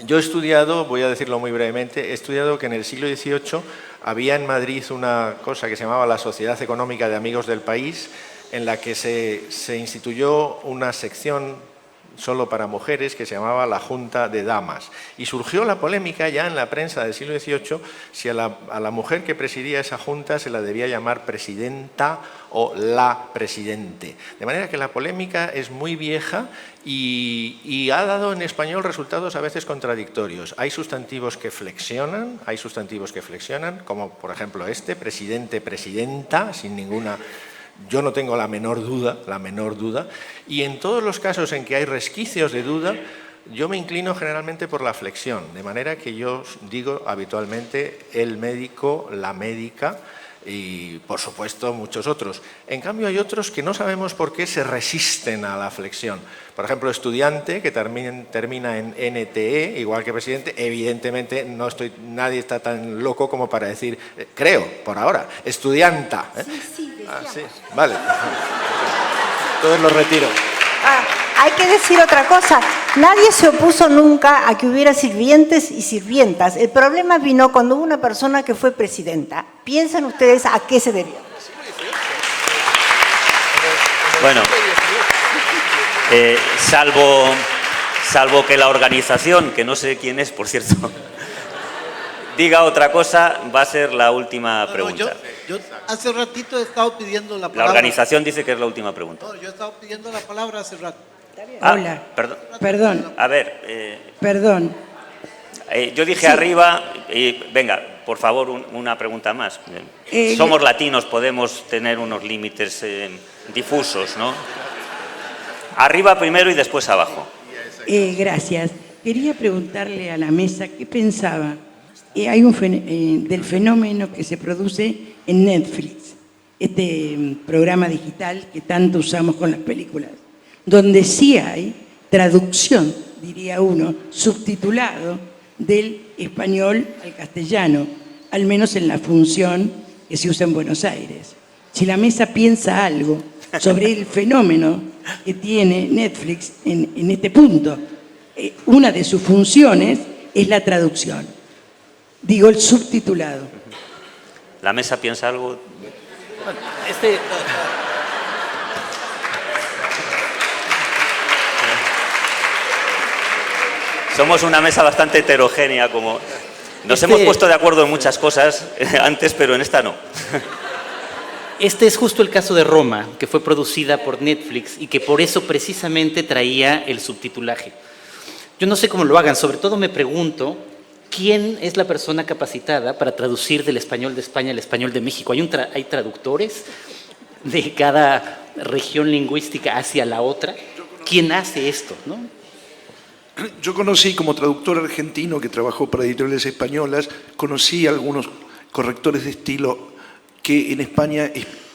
yo he estudiado, voy a decirlo muy brevemente, he estudiado que en el siglo XVIII había en Madrid una cosa que se llamaba la Sociedad Económica de Amigos del País, en la que se instituyó una sección solo para mujeres que se llamaba la Junta de Damas. Y surgió la polémica ya en la prensa del siglo XVIII si a la mujer que presidía esa junta se la debía llamar presidenta o la presidente. De manera que la polémica es muy vieja y ha dado en español resultados a veces contradictorios. Hay sustantivos que flexionan, como por ejemplo este, presidente, presidenta, sin ninguna... Yo no tengo la menor duda, y en todos los casos en que hay resquicios de duda, yo me inclino generalmente por la flexión, de manera que yo digo habitualmente el médico, la médica y, por supuesto, muchos otros. En cambio, hay otros que no sabemos por qué se resisten a la flexión. Por ejemplo, estudiante, que termina en NTE, igual que presidente, evidentemente nadie está tan loco como para decir, creo, por ahora, estudianta. Sí, sí, vale. Entonces lo retiro. Hay que decir otra cosa. Nadie se opuso nunca a que hubiera sirvientes y sirvientas. El problema vino cuando hubo una persona que fue presidenta. ¿Piensan ustedes a qué se debió? Bueno, salvo que la organización, que no sé quién es, por cierto, diga otra cosa, va a ser la última pregunta. Yo hace ratito he estado pidiendo la palabra. La organización dice que es la última pregunta. No, yo he estado pidiendo la palabra hace rato. Hola. Perdón. A ver. Perdón. Yo dije arriba, y venga, por favor, una pregunta más. Somos latinos, podemos tener unos límites difusos, ¿no? Arriba primero y después abajo. Gracias. Quería preguntarle a la mesa qué pensaba. Hay del fenómeno que se produce en Netflix, este programa digital que tanto usamos con las películas, donde sí hay traducción, diría uno, subtitulado del español al castellano, al menos en la función que se usa en Buenos Aires. Si la mesa piensa algo sobre el fenómeno que tiene Netflix en este punto, una de sus funciones es la traducción. Digo, el subtitulado. ¿La mesa piensa algo? Somos una mesa bastante heterogénea, como nos hemos puesto de acuerdo en muchas cosas antes, pero en esta no. Este es justo el caso de Roma, que fue producida por Netflix y que por eso precisamente traía el subtitulaje. Yo no sé cómo lo hagan, sobre todo me pregunto quién es la persona capacitada para traducir del español de España al español de México. ¿Hay traductores de cada región lingüística hacia la otra? ¿Quién hace esto, no? Yo conocí como traductor argentino que trabajó para editoriales españolas, conocí a algunos correctores de estilo que en España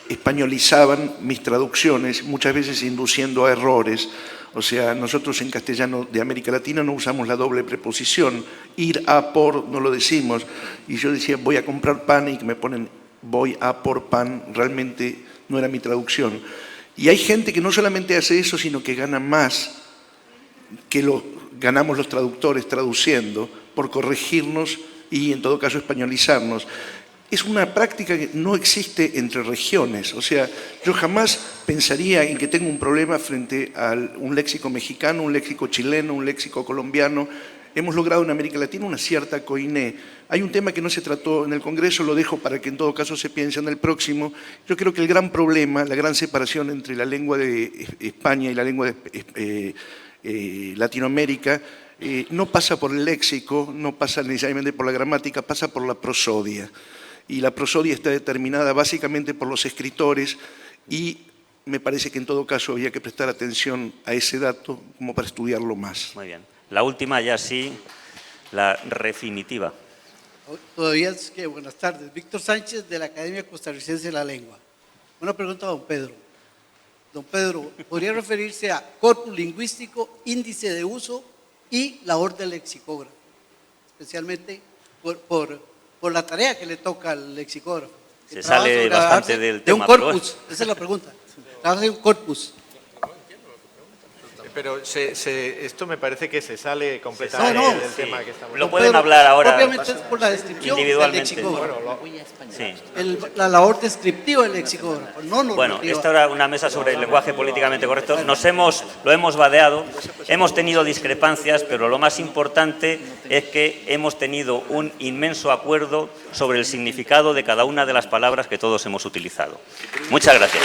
españolizaban mis traducciones, muchas veces induciendo a errores. O sea, nosotros en castellano de América Latina no usamos la doble preposición, ir a por no lo decimos. Y yo decía voy a comprar pan y que me ponen voy a por pan, realmente no era mi traducción. Y hay gente que no solamente hace eso, sino que gana más que ganamos los traductores traduciendo por corregirnos y en todo caso españolizarnos. Es una práctica que no existe entre regiones. O sea, yo jamás pensaría en que tengo un problema frente a un léxico mexicano, un léxico chileno, un léxico colombiano. Hemos logrado en América Latina una cierta coiné. Hay un tema que no se trató en el Congreso, lo dejo para que en todo caso se piense en el próximo. Yo creo que el gran problema, la gran separación entre la lengua de España y la lengua de Latinoamérica no pasa por el léxico, no pasa necesariamente por la gramática, pasa por la prosodia. Y la prosodia está determinada básicamente por los escritores y me parece que en todo caso había que prestar atención a ese dato como para estudiarlo más. Muy bien. La última ya sí, la definitiva. Todavía es que, buenas tardes. Víctor Sánchez, de la Academia Costarricense de la Lengua. Una pregunta a don Pedro. Don Pedro, ¿podría referirse a corpus lingüístico, índice de uso y labor del lexicógrafo? Especialmente por la tarea que le toca al lexicógrafo. Se sale bastante del tema. De un corpus, esa es la pregunta. Trabaja de un corpus. Pero esto me parece que se sale completamente del tema que estamos. Lo pueden hablar ahora. Obviamente es por la descripción individualmente. del lexicógrafo. La labor descriptiva del lexicógrafo, no normativa. Bueno, esta era una mesa sobre el lenguaje políticamente correcto. Lo hemos vadeado, hemos tenido discrepancias, pero lo más importante es que hemos tenido un inmenso acuerdo sobre el significado de cada una de las palabras que todos hemos utilizado. Muchas gracias.